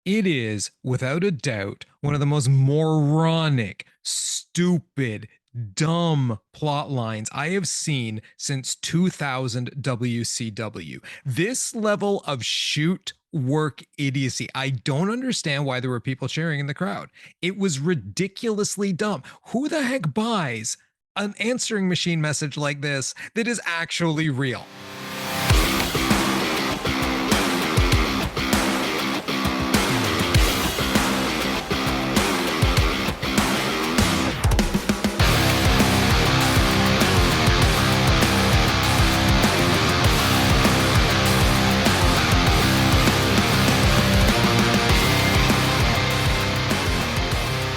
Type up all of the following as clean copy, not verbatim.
It is, without a doubt, one of the most moronic, stupid, dumb plot lines I have seen since 2000 WCW. This level of shoot work idiocy. I don't understand why there were people cheering in the crowd. It was ridiculously dumb. Who the heck buys an answering machine message like this that is actually real?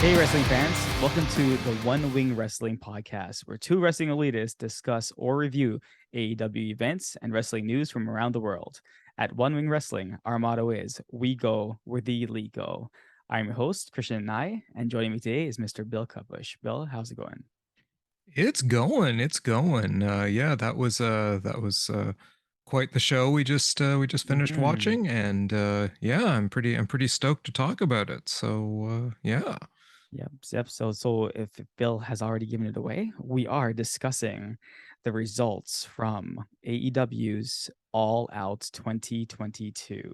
Hey, wrestling fans. Welcome to the One Wing Wrestling Podcast, where two wrestling elitists discuss or review AEW events and wrestling news from around the world. At One Wing Wrestling, our motto is, we go where the elite go. I'm your host, Krishna, and joining me today is Mr. Bill Cupbush. Bill, how's it going? It's going. Yeah, that was quite the show we just finished watching, and yeah, I'm pretty stoked to talk about it. So yeah. Yep. So if Bill has already given it away, we are discussing the results from AEW's All Out 2022.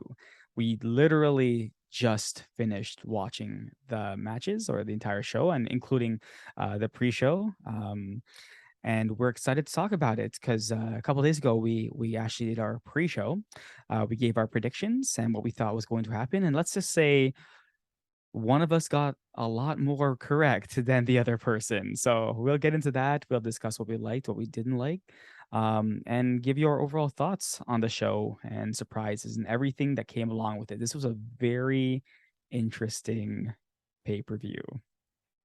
We literally just finished watching the matches or the entire show, and including the pre-show. And we're excited to talk about it because a couple days ago we actually did our pre-show. We gave our predictions and what we thought was going to happen, and let's just say one of us got a lot more correct than the other person. So we'll get into that. We'll discuss what we liked, what we didn't like, and give you our overall thoughts on the show and surprises and everything that came along with it. This was a very interesting pay-per-view.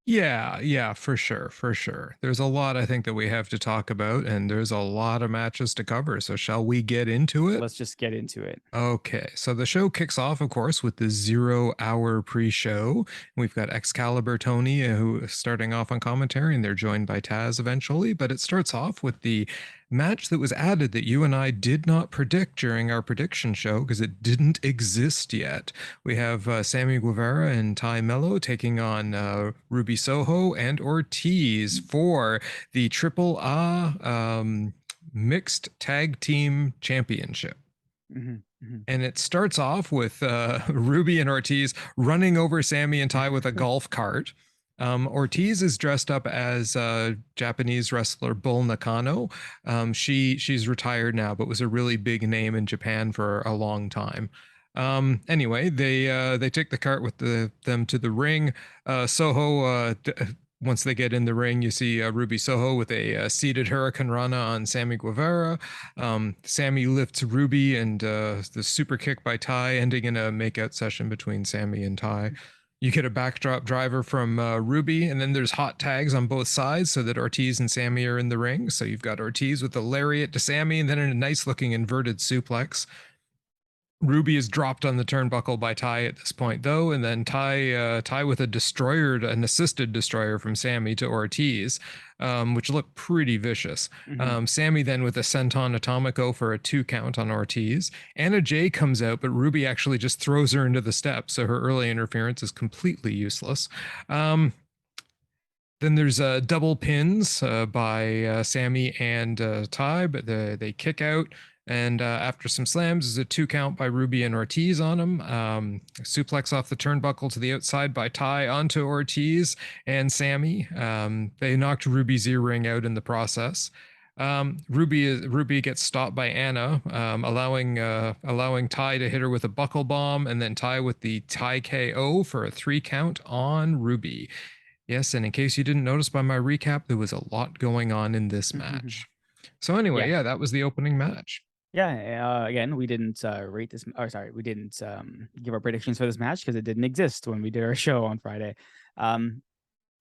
Yeah, for sure. There's a lot I think that we have to talk about, and there's a lot of matches to cover. So shall we get into it? Let's just get into it. Okay, so the show kicks off, of course, with the 0 hour pre-show. We've got Excalibur Tony, who is starting off on commentary, and they're joined by Taz eventually. But it starts off with the match that was added that you and I did not predict during our prediction show because it didn't exist yet. We have Sammy Guevara and Ty Melo taking on Ruby Soho and Ortiz for the Triple A Mixed Tag Team Championship. And it starts off with Ruby and Ortiz running over Sammy and Ty with a golf cart. Ortiz is dressed up as Japanese wrestler Bull Nakano. She's retired now, but was a really big name in Japan for a long time. Anyway, they take the cart with them to the ring. Soho. Once they get in the ring, you see Ruby Soho with a seated Hurricane Rana on Sammy Guevara. Sammy lifts Ruby, and the super kick by Ty, ending in a makeout session between Sammy and Ty. You get a backdrop driver from Ruby, and then there's hot tags on both sides so that Ortiz and Sammy are in the ring. So you've got Ortiz with a lariat to Sammy, and then in a nice-looking inverted suplex. Ruby is dropped on the turnbuckle by Ty at this point, though, and then Ty with an assisted destroyer from Sammy to Ortiz, which looked pretty vicious. Sammy then with a senton atomico for a 2 count on Ortiz. Anna Jay comes out, but Ruby actually just throws her into the steps, so her early interference is completely useless. Then there's double pins by Sammy and Ty, but they kick out. And after some slams, there's a 2 count by Ruby and Ortiz on him. Suplex off the turnbuckle to the outside by Ty onto Ortiz and Sammy. They knocked Ruby's earring out in the process. Ruby gets stopped by Anna, allowing Ty to hit her with a buckle bomb, and then Ty with the Ty KO for a 3 count on Ruby. Yes, and in case you didn't notice by my recap, there was a lot going on in this match. So anyway, yeah, that was the opening match. Yeah, again, we didn't rate this, or sorry, we didn't give our predictions for this match because it didn't exist when we did our show on Friday. You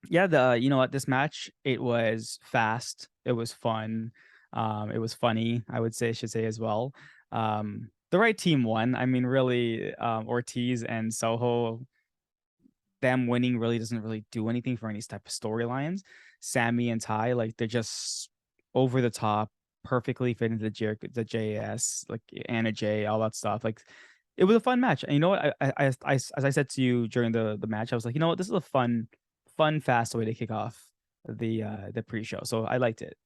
know what, this match, it was fast, it was fun, it was funny, I should say as well. The right team won. I mean, really, Ortiz and Soho, them winning really doesn't really do anything for any type of storylines. Sammy and Ty, like, they're just over the top, perfectly fit into the JS, like Anna Jay, all that stuff. Like, It was a fun match, and you know what? As I said to you during the match, I was like, you know what? This is a fun, fast way to kick off the pre-show. So I liked it.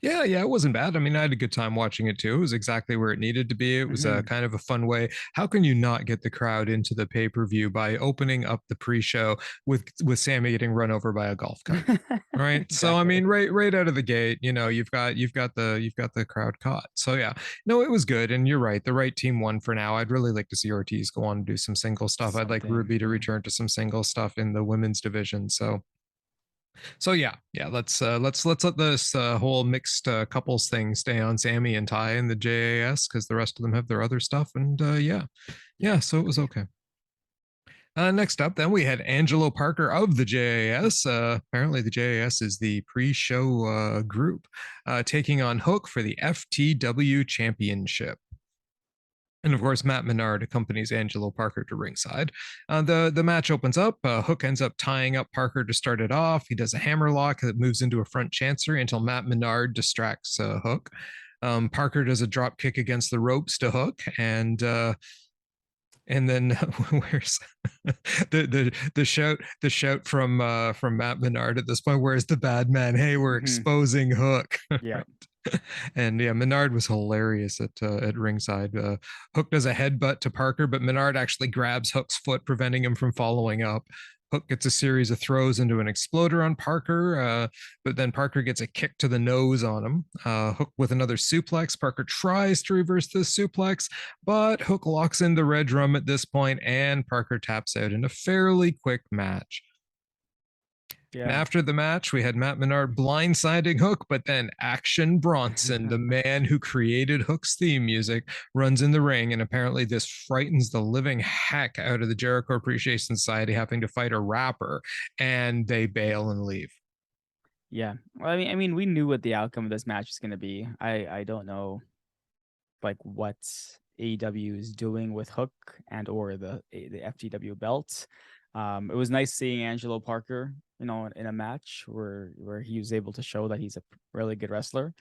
Yeah, yeah, it wasn't bad. I mean, I had a good time watching it too. It was exactly where it needed to be. It was a Mhm. kind of a fun way. How can you not get the crowd into the pay-per-view by opening up the pre-show with Sammy getting run over by a golf cart? Right. So I Exactly. mean, right out of the gate, you've got the crowd caught. So yeah, no, it was good. And you're right. The right team won for now. I'd really like to see Ortiz go on and do some single stuff. I'd like Something, Ruby to yeah. return to some single stuff in the women's division. So yeah, yeah. Let's let this whole mixed couples thing stay on Sammy and Ty and the JAS because the rest of them have their other stuff. And yeah, yeah. So it was okay. Next up, then we had Angelo Parker of the JAS. Apparently, the JAS is the pre-show group taking on Hook for the FTW Championship. And of course, Matt Menard accompanies Angelo Parker to ringside. The match opens up. Hook ends up tying up Parker to start it off. He does a hammerlock that moves into a front chancery until Matt Menard distracts Hook. Parker does a drop kick against the ropes to Hook, and then where's the shout from Matt Menard at this point? Where's the bad man? Hey, we're Mhm. exposing Hook. Yeah. And yeah, Menard was hilarious at ringside. Hook does a headbutt to Parker, but Menard actually grabs Hook's foot, preventing him from following up. Hook gets a series of throws into an exploder on Parker, but then Parker gets a kick to the nose on him. Hook with another suplex. Parker tries to reverse the suplex, but Hook locks in the red drum at this point, and Parker taps out in a fairly quick match. And Yeah. after the match, we had Matt Menard blindsiding Hook, but then Action Bronson, the man who created Hook's theme music, runs in the ring. And apparently, this frightens the living heck out of the Jericho Appreciation Society having to fight a rapper, and they bail and leave. Yeah. Well, I mean, we knew what the outcome of this match is gonna be. I don't know, like, what AEW is doing with Hook and or the FTW belt. It was nice seeing Angelo Parker, in a match where he was able to show that he's a really good wrestler.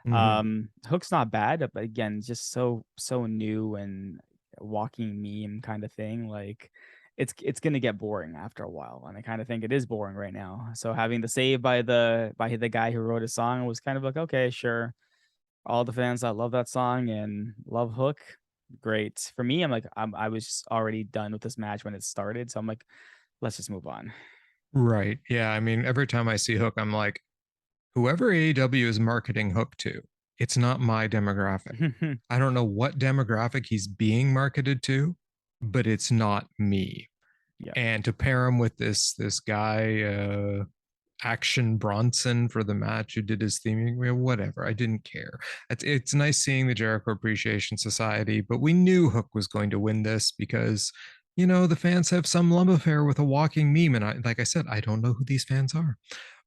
Mm-hmm. Hook's not bad, but again, just so new and walking meme kind of thing. Like it's gonna get boring after a while, and I kind of think it is boring right now. So having the save by the guy who wrote a song was kind of like, okay, sure. All the fans that love that song and love Hook, great. For me, I was already done with this match when it started, so I'm like, let's just move on. Right. Yeah. I mean, every time I see Hook, I'm like, whoever AEW is marketing Hook to, it's not my demographic. I don't know what demographic he's being marketed to, but it's not me. Yeah. And to pair him with this guy, Action Bronson for the match who did his theming, whatever. I didn't care. It's nice seeing the Jericho Appreciation Society, but we knew Hook was going to win this because the fans have some love affair with a walking meme, and like I said, I don't know who these fans are,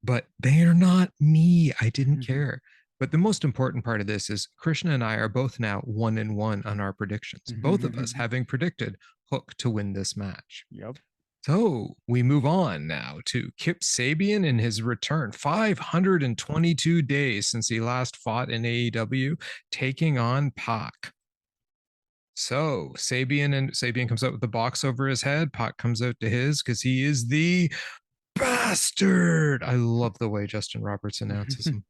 but they are not me. I didn't care. But the most important part of this is Krishna and I are both now 1-1 on our predictions. Both of us having predicted Hook to win this match. Yep. So we move on now to Kip Sabian in his return. 522 days since he last fought in AEW, taking on Pac. So Sabian comes out with the box over his head. Pac comes out to his because he is the bastard. I love the way Justin Roberts announces him.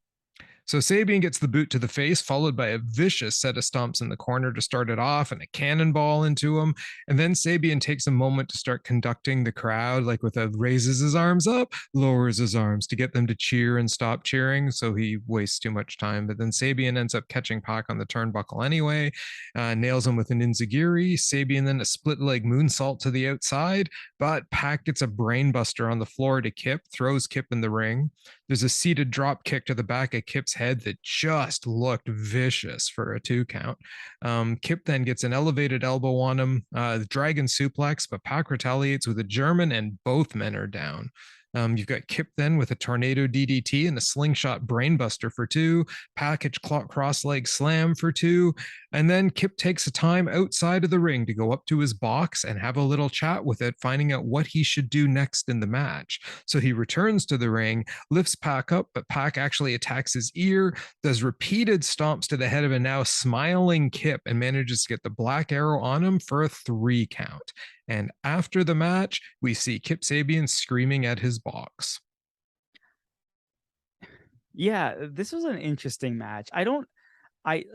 So Sabian gets the boot to the face, followed by a vicious set of stomps in the corner to start it off and a cannonball into him. And then Sabian takes a moment to start conducting the crowd, like with a raises his arms up, lowers his arms to get them to cheer and stop cheering. So he wastes too much time. But then Sabian ends up catching Pac on the turnbuckle anyway, nails him with an enziguri. Sabian then a split leg moonsault to the outside, but Pac gets a brainbuster on the floor to Kip, throws Kip in the ring. There's a seated drop kick to the back of Kip's head that just looked vicious for a 2 count. Kip then gets an elevated elbow on him, the dragon suplex, but Pac retaliates with a German, and both men are down. You've got Kip then with a tornado DDT and a slingshot brainbuster for 2, package cross leg slam for 2, and then Kip takes a time outside of the ring to go up to his box and have a little chat with it, finding out what he should do next in the match. So he returns to the ring, lifts Pac up, but Pac actually attacks his ear, does repeated stomps to the head of a now smiling Kip, and manages to get the black arrow on him for a 3 count. And after the match, we see Kip Sabian screaming at his box. Yeah, this was an interesting match. I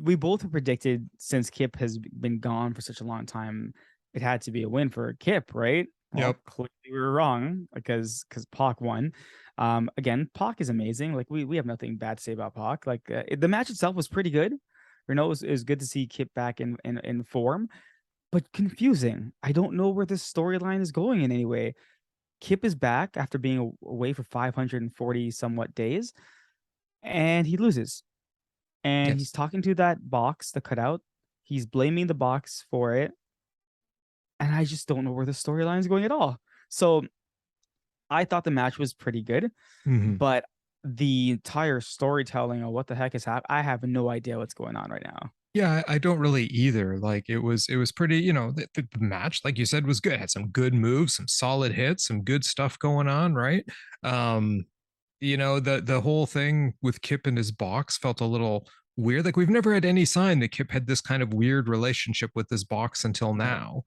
we both predicted, since Kip has been gone for such a long time, it had to be a win for Kip, right? Well, Yep. clearly we were wrong because Pac won. Again, Pac is amazing. Like we have nothing bad to say about Pac. Like the match itself was pretty good. It was good to see Kip back in form, but confusing. I don't know where this storyline is going in any way. Kip is back after being away for 540 somewhat days, and he loses. And he's Yes. talking to that box, the cutout. He's blaming the box for it. And I just don't know where the storyline is going at all. So I thought the match was pretty good, Mm-hmm. but the entire storytelling of what the heck is happening, I have no idea what's going on right now. Yeah, I don't really either. Like it was pretty, the match, like you said, was good. It had some good moves, some solid hits, some good stuff going on, right? Um, the whole thing with Kip and his box felt a little weird. Like we've never had any sign that Kip had this kind of weird relationship with his box until No. now.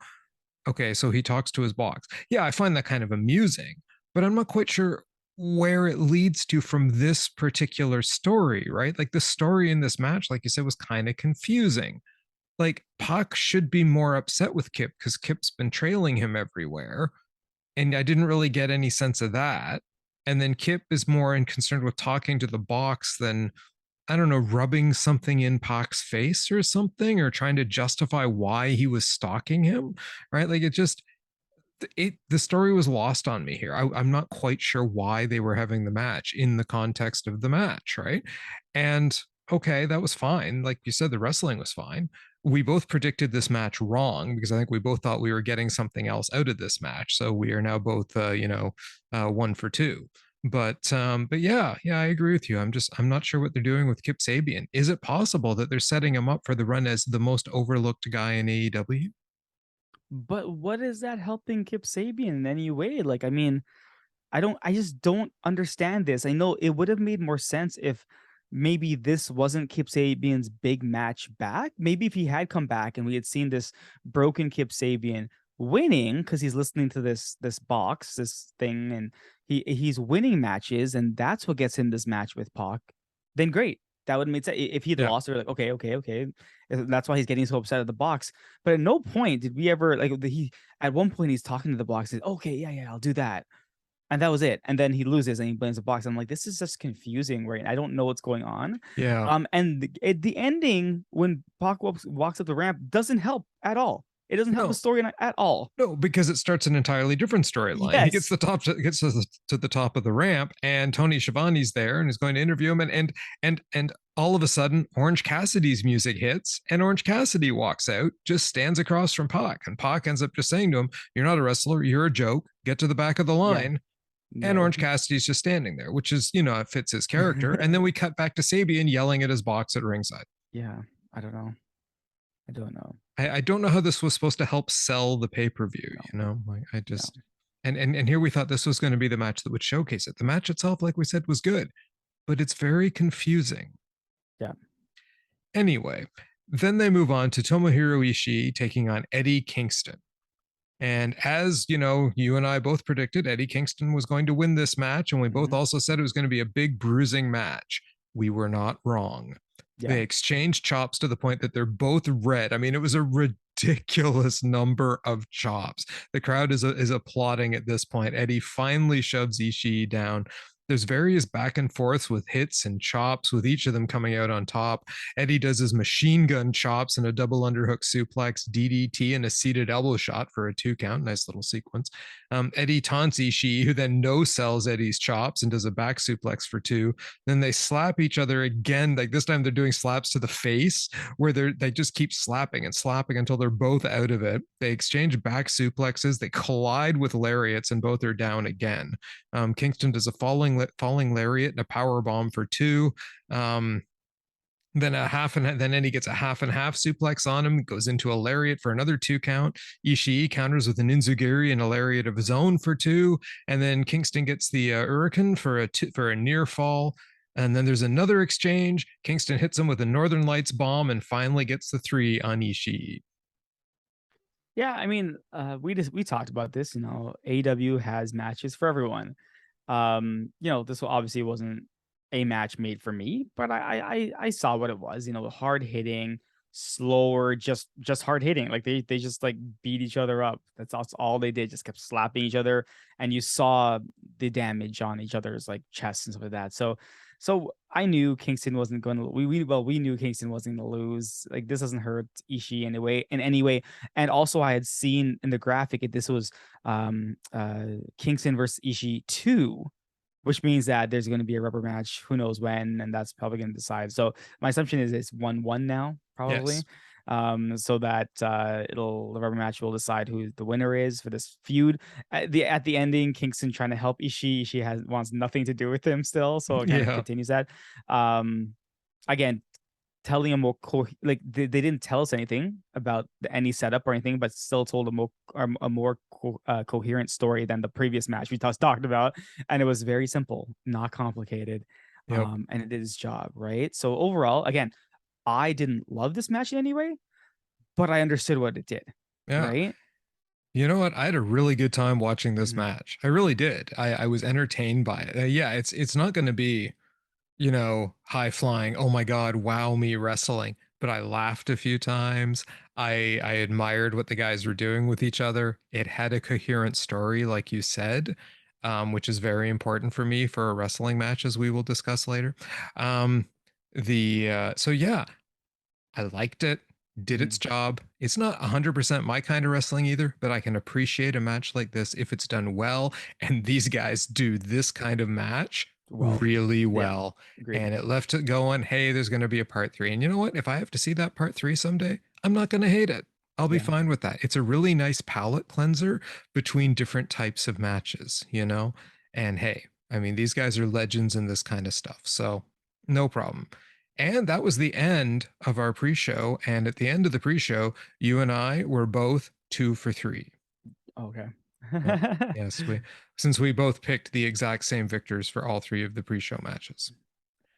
Okay, so he talks to his box. Yeah, I find that kind of amusing, but I'm not quite sure where it leads to from this particular story, right? Like the story in this match, like you said, was kind of confusing. Like Pac should be more upset with Kip because Kip's been trailing him everywhere. And I didn't really get any sense of that. And then Kip is more concerned with talking to the box than, I don't know, rubbing something in Pac's face or something, or trying to justify why he was stalking him, right? Like the story was lost on me here. I'm not quite sure why they were having the match in the context of the match, right? And okay, that was fine. Like you said, the wrestling was fine. We both predicted this match wrong because I think we both thought we were getting something else out of this match. So we are now both, 1 for 2. But yeah, I agree with you. I'm not sure what they're doing with Kip Sabian. Is it possible that they're setting him up for the run as the most overlooked guy in AEW? But what is that helping Kip Sabian in any way? Like, I mean, I just don't understand this. I know it would have made more sense if maybe this wasn't Kip Sabian's big match back. Maybe if he had come back and we had seen this broken Kip Sabian winning because he's listening to this box, this thing, and he's winning matches, and that's what gets him this match with Pac, then great. That would make sense. If he'd Yeah. lost, they're like, okay. That's why he's getting so upset at the box. But at no point did we ever like he at one point he's talking to the box, says, okay, yeah, I'll do that. And that was it. And then he loses and he blames the box. I'm like, this is just confusing, right? I don't know what's going on. Yeah. And the ending when Pac walks up the ramp doesn't help at all. It doesn't help the No, story at all. No, because it starts an entirely different storyline. He Yes. gets to the top of the ramp, and Tony Schiavone's there and is going to interview him, and all of a sudden, Orange Cassidy's music hits, and Orange Cassidy walks out, just stands across from Pac, and Pac ends up just saying to him, "You're not a wrestler, you're a joke. Get to the back of the Yeah. line." And No. Orange Cassidy's just standing there, which is, it fits his character. And then we cut back to Sabian yelling at his box at ringside. Yeah. I don't know. I don't know. I don't know how this was supposed to help sell the pay-per-view, No. like I No. just and here we thought this was going to be the match that would showcase it. The match itself, like we said, was good, but it's very confusing. Yeah. Anyway, then they move on to Tomohiro Ishii taking on Eddie Kingston. And as you and I both predicted, Eddie Kingston was going to win this match, and we both also said it was going to be a big bruising match. We were not wrong. Yeah. They exchanged chops to the point that they're both red. I mean, it was a ridiculous number of chops. The crowd is applauding at this point. Eddie finally shoves Ishii down. There's various back and forths with hits and chops, with each of them coming out on top. Eddie does his machine gun chops and a double underhook suplex, DDT, and a seated elbow shot for a 2 count. Nice little sequence. Eddie taunts Ishii, who then no sells Eddie's chops and does a back suplex for 2. Then they slap each other again. Like this time they're doing slaps to the face, where they just keep slapping and slapping until they're both out of it. They exchange back suplexes. They collide with lariats, and both are down again. Kingston does a falling lariat and a power bomb for 2. Then Eddie gets a half and half suplex on him, goes into a lariat for another 2 count. Ishii counters with an enziguri and a lariat of his own for 2, and then Kingston gets the Hurricane for a near fall. And then there's another exchange. Kingston hits him with a Northern Lights bomb and finally gets the 3 on Ishii. Yeah, I mean, we talked about this. AEW has matches for everyone. This obviously wasn't a match made for me, but I saw what it was. Hard hitting, slower, just hard hitting. Like they just like beat each other up. That's all they did. Just kept slapping each other, and you saw the damage on each other's like chests and stuff like that. So I knew Kingston wasn't going to. We knew Kingston wasn't going to lose. Like this doesn't hurt Ishii in any way. And also, I had seen in the graphic this was Kingston versus Ishii 2, which means that there's going to be a rubber match. Who knows when? And that's probably going to decide. So my assumption is it's 1-1 now, probably. Yes. So that the rubber match will decide who the winner is for this feud. At the ending, Kingston trying to help Ishii. Ishii wants nothing to do with him still, so it kind of continues that. Again, telling a more they didn't tell us anything about any setup or anything, but still told a more coherent story than the previous match we talked about, and it was very simple, not complicated. Yep. And it did its job, right? So overall, again, I didn't love this match in any way, but I understood what it did. Yeah. Right. You know what? I had a really good time watching this match. I really did. I was entertained by it. Yeah, it's not going to be, high flying, oh my God, wow me wrestling. But I laughed a few times. I admired what the guys were doing with each other. It had a coherent story, like you said, which is very important for me for a wrestling match, as we will discuss later. So yeah, I liked it, did its job. It's not 100% my kind of wrestling either, but I can appreciate a match like this if it's done well. And these guys do this kind of match really well. Agreed. And it left it going, hey, there's going to be a part 3. And you know what? If I have to see that part 3 someday, I'm not going to hate it. I'll be fine with that. It's a really nice palate cleanser between different types of matches, And hey, I mean, these guys are legends in this kind of stuff. So no problem. And that was the end of our pre-show. And at the end of the pre-show, you and I were both 2 for 3. Okay. Yes, since we both picked the exact same victors for all 3 of the pre-show matches.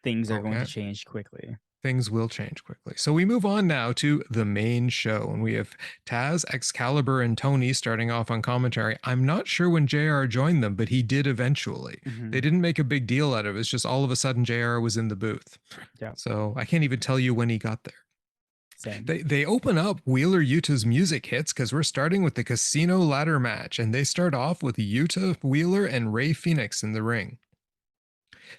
Things are going to change quickly. Things will change quickly. So we move on now to the main show, and we have Taz, Excalibur, and Tony starting off on commentary. I'm not sure when JR joined them, but he did eventually. They didn't make a big deal out of it. It's just all of a sudden JR was in the booth. Yeah. So I can't even tell you when he got there. Same. They open up Wheeler Yuta's music hits because we're starting with the casino ladder match, and they start off with Yuta, Wheeler, and Rey Fénix in the ring.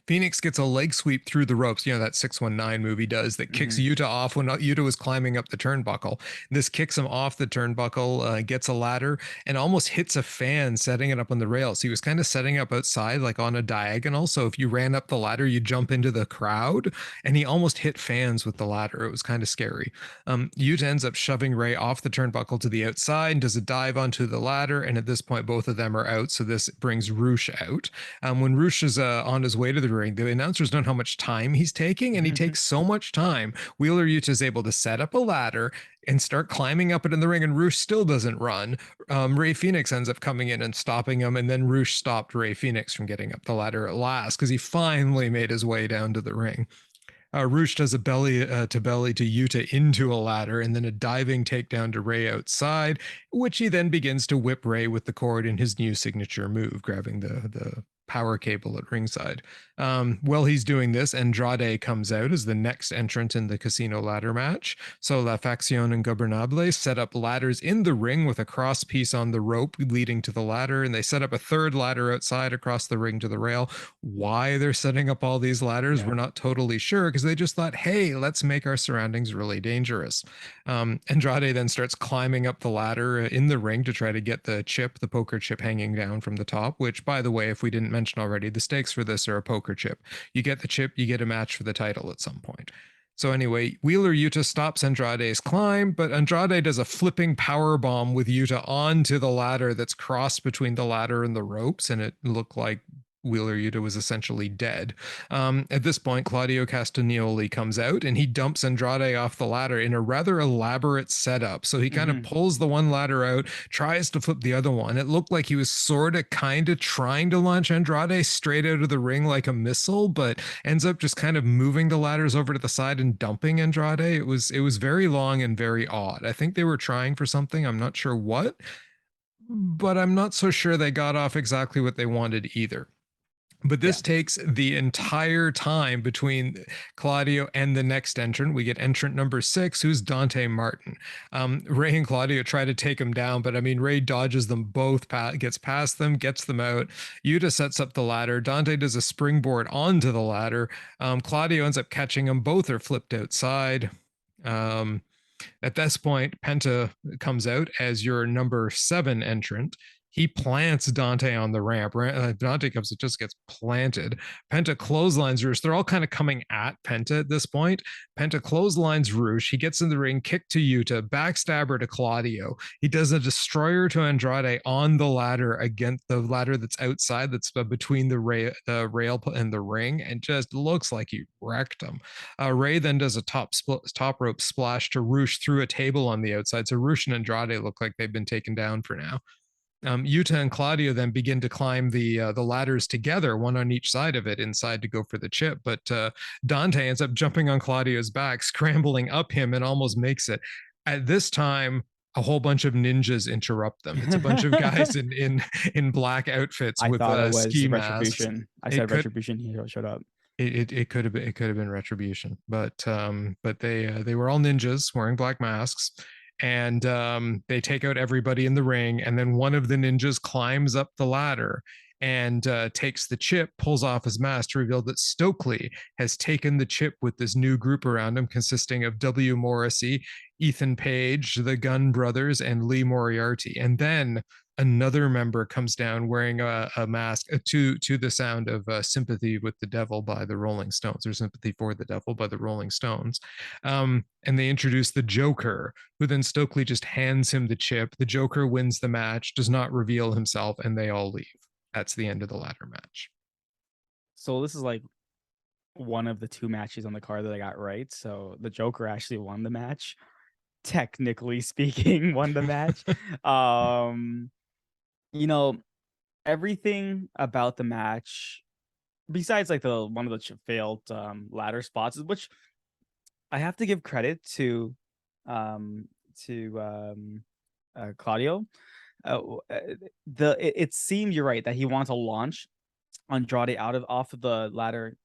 Fénix gets a leg sweep through the ropes, that 619 movie does, that kicks Yuta off when Yuta was climbing up the turnbuckle. This kicks him off the turnbuckle, gets a ladder, and almost hits a fan setting it up on the rails. He was kind of setting up outside, like on a diagonal. So if you ran up the ladder, you jump into the crowd, and he almost hit fans with the ladder. It was kind of scary. Yuta ends up shoving Rey off the turnbuckle to the outside and does a dive onto the ladder. And at this point, both of them are out. So this brings Roosh out. When Roosh is on his way to the ring, the announcers don't know how much time he's taking, and he takes so much time. Wheeler Yuta is able to set up a ladder and start climbing up it in the ring, and Roosh still doesn't run. Rey Fénix ends up coming in and stopping him, and then Roosh stopped Rey Fénix from getting up the ladder at last because he finally made his way down to the ring. Roosh does a belly to belly to Yuta into a ladder, and then a diving takedown to Rey outside, which he then begins to whip Rey with the cord in his new signature move, grabbing the power cable at ringside. While he's doing this, Andrade comes out as the next entrant in the casino ladder match. So La Facción Ingobernable set up ladders in the ring with a cross piece on the rope leading to the ladder, and they set up a third ladder outside across the ring to the rail. Why they're setting up all these ladders, we're not totally sure, because they just thought, hey, let's make our surroundings really dangerous. Andrade then starts climbing up the ladder in the ring to try to get the chip, the poker chip hanging down from the top, which, by the way, if we didn't mention already, the stakes for this are a poker chip. You get the chip, you get a match for the title at some point. So anyway, Wheeler Yuta stops Andrade's climb, but Andrade does a flipping power bomb with Yuta onto the ladder that's crossed between the ladder and the ropes, and it looked like Wheeler Yuta was essentially dead. At this point, Claudio Castagnoli comes out and he dumps Andrade off the ladder in a rather elaborate setup. So he kind of pulls the one ladder out, tries to flip the other one. It looked like he was sort of kind of trying to launch Andrade straight out of the ring like a missile, but ends up just kind of moving the ladders over to the side and dumping Andrade. It was very long and very odd. I think they were trying for something. I'm not sure what, but I'm not so sure they got off exactly what they wanted either. But this takes the entire time between Claudio and the next entrant. We get entrant number 6, who's Dante Martin. Ray and Claudio try to take him down, but I mean, Ray dodges them both, gets past them, gets them out. Yuta sets up the ladder. Dante does a springboard onto the ladder. Claudio ends up catching them. Both are flipped outside. At this point, Penta comes out as your number 7 entrant. He plants Dante on the ramp. Dante comes, it just gets planted. Penta clotheslines Roosh. They're all kind of coming at Penta at this point. Penta clotheslines Roosh. He gets in the ring, kick to Yuta, backstabber to Claudio. He does a destroyer to Andrade on the ladder against the ladder that's outside, that's between the rail and the ring, and just looks like he wrecked him. Ray then does a top rope splash to Roosh through a table on the outside. So Roosh and Andrade look like they've been taken down for now. Yuta and Claudio then begin to climb the ladders together, one on each side of it, inside to go for the chip. But Dante ends up jumping on Claudio's back, scrambling up him, and almost makes it. At this time, a whole bunch of ninjas interrupt them. It's a bunch of guys in black outfits with ski masks. I said Retribution. He showed up. It could have been Retribution, but they were all ninjas wearing black masks. And they take out everybody in the ring, and then one of the ninjas climbs up the ladder and takes the chip, pulls off his mask to reveal that Stokely has taken the chip with this new group around him, consisting of W. Morrissey, Ethan Page, the Gunn brothers, and Lee Moriarty. And then another member comes down wearing a mask to the sound of Sympathy with the Devil by the Rolling Stones, or Sympathy for the Devil by the Rolling Stones. And they introduce the Joker, who then Stokely just hands him the chip. The Joker wins the match, does not reveal himself, and they all leave. That's the end of the ladder match. So this is like one of the 2 matches on the card that I got right. So the Joker actually won the match. Technically speaking, won the match. You know, everything about the match, besides like the one of the failed ladder spots, which I have to give credit to Claudio. It seemed, you're right, that he wanted to launch Andrade off of the ladder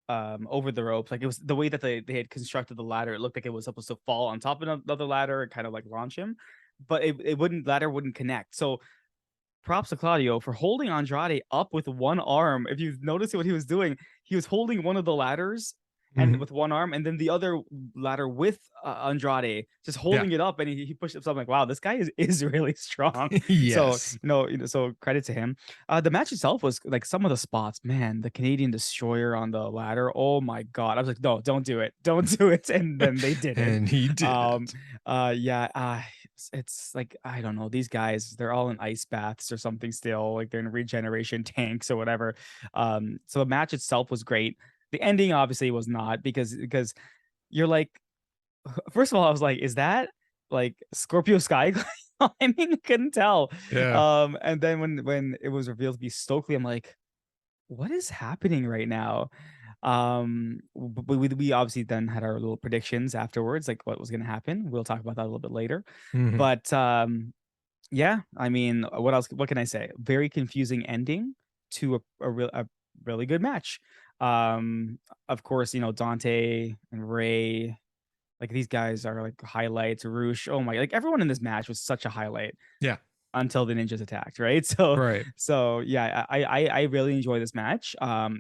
over the ropes. Like, it was the way that they had constructed the ladder. It looked like it was supposed to fall on top of another ladder and kind of like launch him, but ladder wouldn't connect. So props to Claudio for holding Andrade up with one arm. If you notice what he was doing, he was holding one of the ladders and with one arm, and then the other ladder with Andrade, just holding it up, and he pushed himself. Like, wow, this guy is really strong. Yes. So so credit to him. The match itself was like, some of the spots, man, the Canadian Destroyer on the ladder, oh my god, I was like, no, don't do it, and then they did it, and he did. It's like, I don't know, these guys, they're all in ice baths or something still, like they're in regeneration tanks or whatever. So the match itself was great. The ending obviously was not, because you're like, first of all, I was like, is that like Scorpio Sky climbing? Couldn't tell. And then when it was revealed to be Stokely, I'm like, what is happening right now? But we obviously then had our little predictions afterwards, like what was going to happen. We'll talk about that a little bit later. But yeah, I mean, what else? What can I say? Very confusing ending. to a really good match. Of course, Dante and Ray, like these guys are like highlights. Roosh, oh my, like everyone in this match was such a highlight Yeah. until the ninjas attacked, right? So Right. yeah, I really enjoyed this match.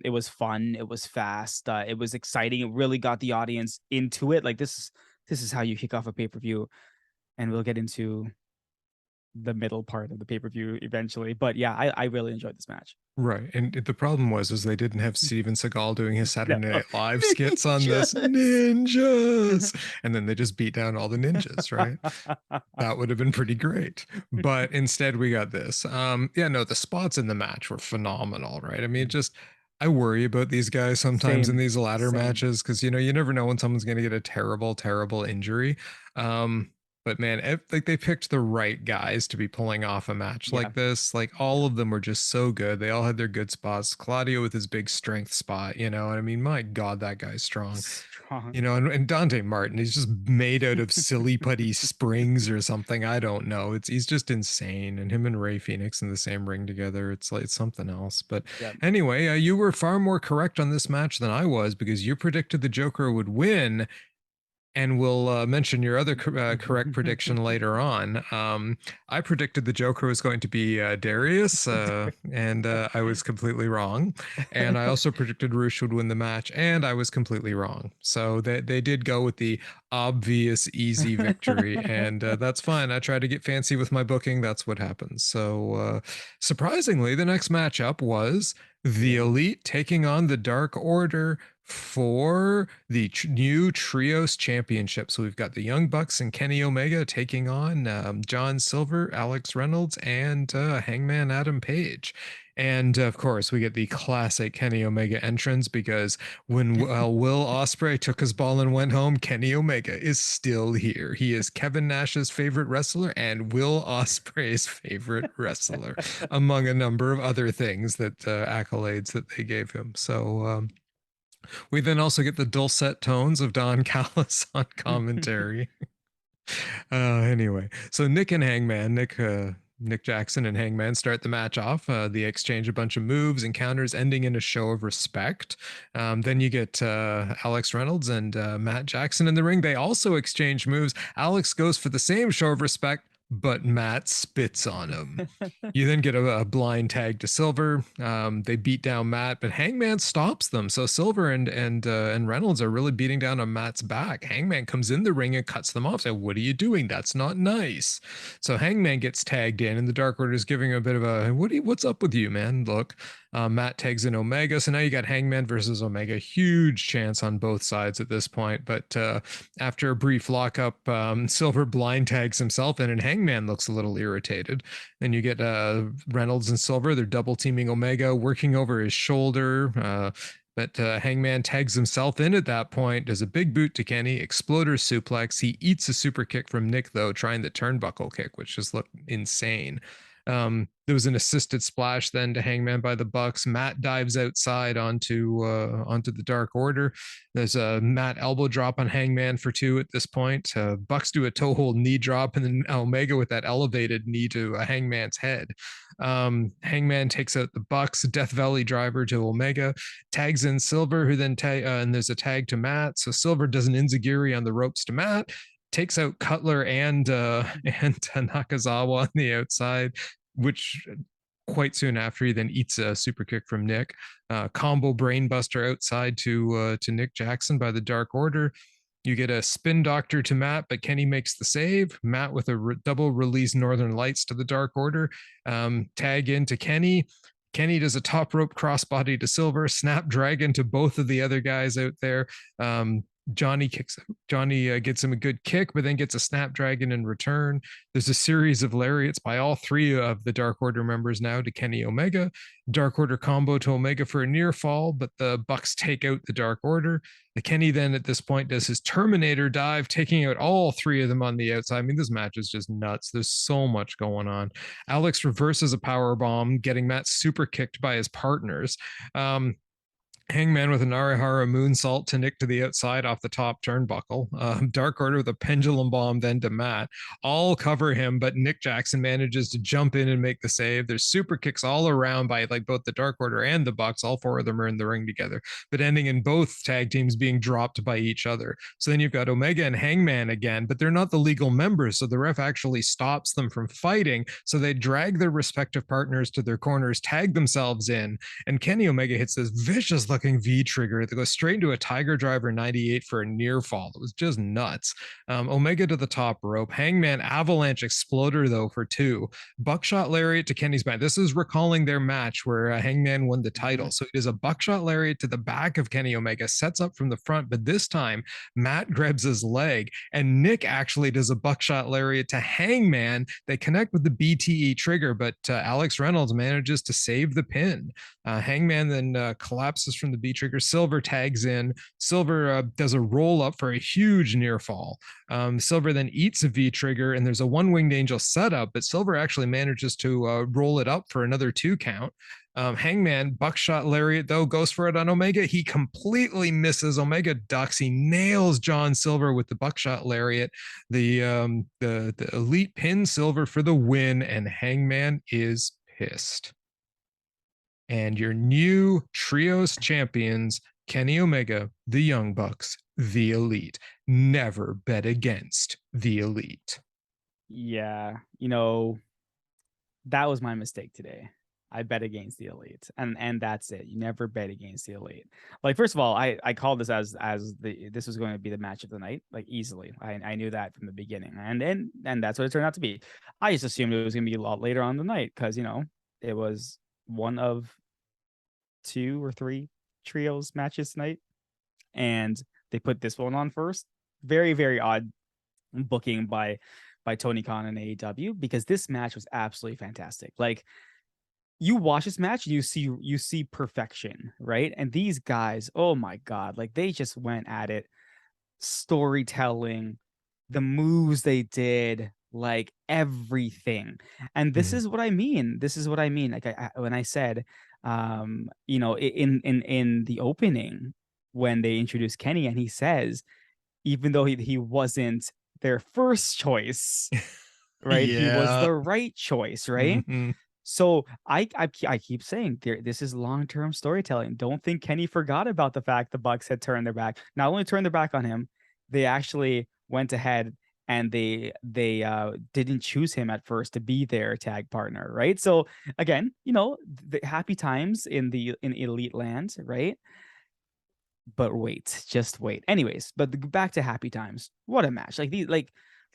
It was fun, it was fast, it was exciting. It really got the audience into it. Like this is how you kick off a pay-per-view, and we'll get into the middle part of the pay-per-view eventually. But yeah, I really enjoyed this match. Right. And the problem was is they didn't have Steven Seagal doing his No, Saturday Night Live skits on this ninjas. ninjas. And then they just beat down all the ninjas, right? That would have been pretty great. But instead we got this. Yeah, no, the spots in the match were phenomenal, right? I mean, just I worry about these guys sometimes in Same, these ladder same. matches because you never know when someone's gonna get a terrible, terrible injury. But man, like they picked the right guys to be pulling off a match Yeah, like this. Like all of them were just so good. They all had their good spots. Claudio with his big strength spot, and I mean, my God, that guy's strong. strong. And Dante Martin, he's just made out of silly putty springs or something. I don't know. He's just insane. And him and Ray Fénix in the same ring together, it's like something else. But Yeah. anyway, you were far more correct on this match than I was because you predicted the Joker would win, and we'll mention your other correct prediction later on. I predicted the Joker was going to be Darius, and I was completely wrong. And I also predicted Roosh would win the match, and I was completely wrong. So they did go with the obvious easy victory, and that's fine. I try to get fancy with my booking. That's what happens. So surprisingly, the next matchup was the Elite taking on the Dark Order for the new Trios Championship. So we've got the Young Bucks and Kenny Omega taking on John Silver, Alex Reynolds, and Hangman Adam Page. And of course, we get the classic Kenny Omega entrance because when Will Ospreay took his ball and went home, Kenny Omega is still here. He is Kevin Nash's favorite wrestler and Will Ospreay's favorite wrestler, among a number of other things that accolades that they gave him. So we then also get the dulcet tones of Don Callis on commentary. Anyway, so Nick and Hangman, Nick Jackson and Hangman start the match off. They exchange a bunch of moves and counters, ending in a show of respect. Then you get Alex Reynolds and Matt Jackson in the ring. They also exchange moves. Alex goes for the same show of respect, but Matt spits on him. You then get a blind tag to Silver. They beat down Matt, but Hangman stops them. So Silver and Reynolds are really beating down on Matt's back. Hangman comes in the ring and cuts them off. So what are you doing? That's not nice. So Hangman gets tagged in, and the Dark Order is giving a bit of a what's up with you, man? Look, Matt tags in Omega. So now you got Hangman versus Omega. Huge chance on both sides at this point. But after a brief lockup, Silver blind tags himself in, and Hangman looks a little irritated. Then you get Reynolds and Silver. They're double teaming Omega, working over his shoulder. But Hangman tags himself in at that point, does a big boot to Kenny, exploder suplex. He eats a super kick from Nick, though, trying the turnbuckle kick, which just looked insane. There was an assisted splash then to Hangman by the Bucks. Matt dives outside onto the Dark Order. There's a Matt elbow drop on Hangman for 2 at this point. Bucks do a toe hold knee drop, and then Omega with that elevated knee to Hangman's head. Hangman takes out the Bucks. Death Valley driver to Omega, tags in Silver, who then and there's a tag to Matt. So Silver does an enziguri on the ropes to Matt, takes out Cutler and Nakazawa on the outside, which quite soon after he then eats a super kick from Nick. Combo brainbuster outside to Nick Jackson by the Dark Order. You get a spin doctor to Matt, but Kenny makes the save. Matt with a double release Northern Lights to the Dark Order. Tag into Kenny. Kenny does a top rope crossbody to Silver, snapdragon to both of the other guys out there. Johnny gets him a good kick, but then gets a snapdragon in return. There's a series of lariats by all 3 of the Dark Order members now to Kenny Omega. Dark Order combo to Omega for a near fall, but the Bucks take out the Dark Order. The Kenny then at this point does his Terminator dive, taking out all 3 of them on the outside. I mean, this match is just nuts. There's so much going on. Alex reverses a power bomb, getting Matt super kicked by his partners. Hangman with a Narihara moonsault to Nick to the outside off the top turnbuckle. Dark Order with a pendulum bomb then to Matt. All cover him, but Nick Jackson manages to jump in and make the save. There's super kicks all around by like both the Dark Order and the Bucks. All four of them are in the ring together, but ending in both tag teams being dropped by each other. So then you've got Omega and Hangman again, but they're not the legal members, so the ref actually stops them from fighting. So they drag their respective partners to their corners, tag themselves in, and Kenny Omega hits this vicious looking V trigger that goes straight into a Tiger Driver 98 for a near fall. It was just nuts. Omega to the top rope. Hangman avalanche exploder though for 2. Buckshot lariat to Kenny's back. This is recalling their match where Hangman won the title. So it is a buckshot lariat to the back of Kenny Omega, sets up from the front, but this time Matt grabs his leg and Nick actually does a buckshot lariat to Hangman. They connect with the BTE trigger, but Alex Reynolds manages to save the pin. Hangman then collapses from the B trigger. Silver tags in. Silver does a roll up for a huge near fall. Silver then eats a V trigger, and there's a one winged angel setup, but Silver actually manages to roll it up for another 2 count. Hangman buckshot lariat though goes for it on Omega. He completely misses. Omega ducks. He nails John Silver with the buckshot lariat. The elite pin Silver for the win, and Hangman is pissed. And your new trios champions, Kenny Omega, the Young Bucks, the Elite. Never bet against the Elite. Yeah, that was my mistake today. I bet against the Elite, and that's it. You never bet against the Elite. Like, first of all, I called this as this was going to be the match of the night, like easily. I knew that from the beginning, and that's what it turned out to be. I just assumed it was going to be a lot later on in the night because it was one of 2 or 3 trios matches tonight, and they put this one on first. Very, very odd booking by Tony Khan and AEW, because this match was absolutely fantastic. Like, you watch this match, you see perfection, right? And these guys, oh my god, like they just went at it. Storytelling, the moves they did, like everything. And this is what I mean. Like when I said, in the opening when they introduced Kenny, and he says, even though he wasn't their first choice, right? Yeah. He was the right choice, right? Mm-hmm. So I keep saying this is long-term storytelling. Don't think Kenny forgot about the fact the Bucks had turned their back. Not only turned their back on him, they actually went ahead and they didn't choose him at first to be their tag partner, right? So again, the happy times in Elite Land, right? But wait, just wait. Anyways, but back to happy times. What a match!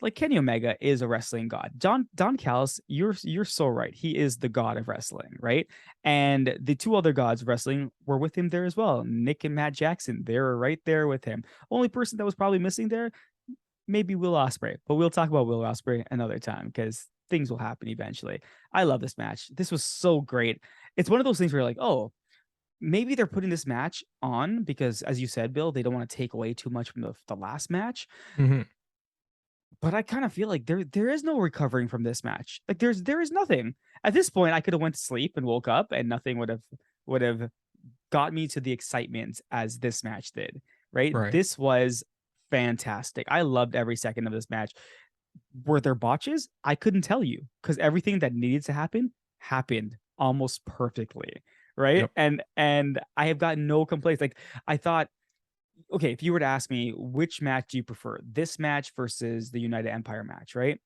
Like Kenny Omega is a wrestling god. Don Callis, you're so right. He is the god of wrestling, right? And the 2 other gods of wrestling were with him there as well. Nick and Matt Jackson, they were right there with him. Only person that was probably missing there, maybe Will Ospreay. But we'll talk about Will Ospreay another time because things will happen eventually. I love this match. This was so great. It's one of those things where you're like, oh, maybe they're putting this match on because, as you said, Bill, they don't want to take away too much from the last match. Mm-hmm. But I kind of feel like there is no recovering from this match. Like there is nothing. At this point, I could have went to sleep and woke up, and nothing would have got me to the excitement as this match did. Right? This was fantastic. I loved every second of this match. Were there botches? I couldn't tell you because everything that needed to happen happened almost perfectly. Right? Yep. And I have got no complaints. Like, I thought, okay, if you were to ask me which match do you prefer, this match versus the United Empire match, right?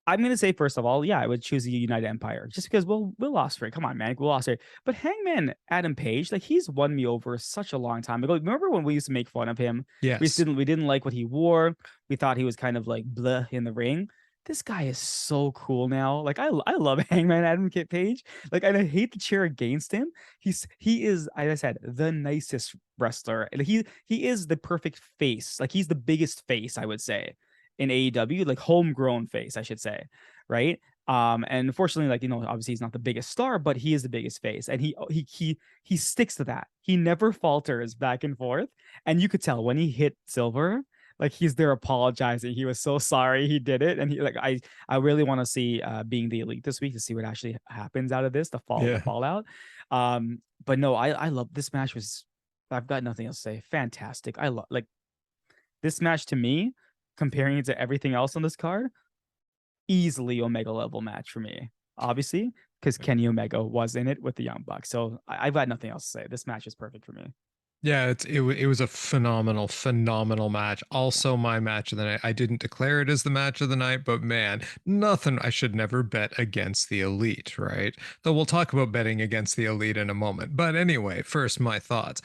I'm going to say, first of all, yeah, I would choose the United Empire just because Will Ospreay. Come on, man. Will Ospreay. But Hangman Adam Page, like, he's won me over such a long time ago. Remember when we used to make fun of him? Yes. We didn't like what he wore. We thought he was kind of like bleh in the ring. This guy is so cool now. Like, I love Hangman Adam Page. Like, and I hate the cheer against him. He is, as I said, the nicest wrestler. And he is the perfect face. Like, he's the biggest face, I would say, in AEW, like homegrown face, I should say, right? And unfortunately, like, obviously he's not the biggest star, but he is the biggest face, and he sticks to that. He never falters back and forth, and you could tell when he hit Silver, like he's there apologizing. He was so sorry he did it, and he like I really want to see being the elite this week to see what actually happens out of this, the Yeah. fallout. But no, I love this match. Was I've got nothing else to say. Fantastic. I love like this match to me, comparing it to everything else on this card, easily Omega level match for me. Obviously, because Kenny Omega was in it with the Young Bucks. So I've got nothing else to say. This match is perfect for me. Yeah, it was a phenomenal match. Also my match of the night. I didn't declare it as the match of the night, but man, nothing. I should never bet against the elite, right? Though we'll talk about betting against the elite in a moment. But anyway, first my thoughts.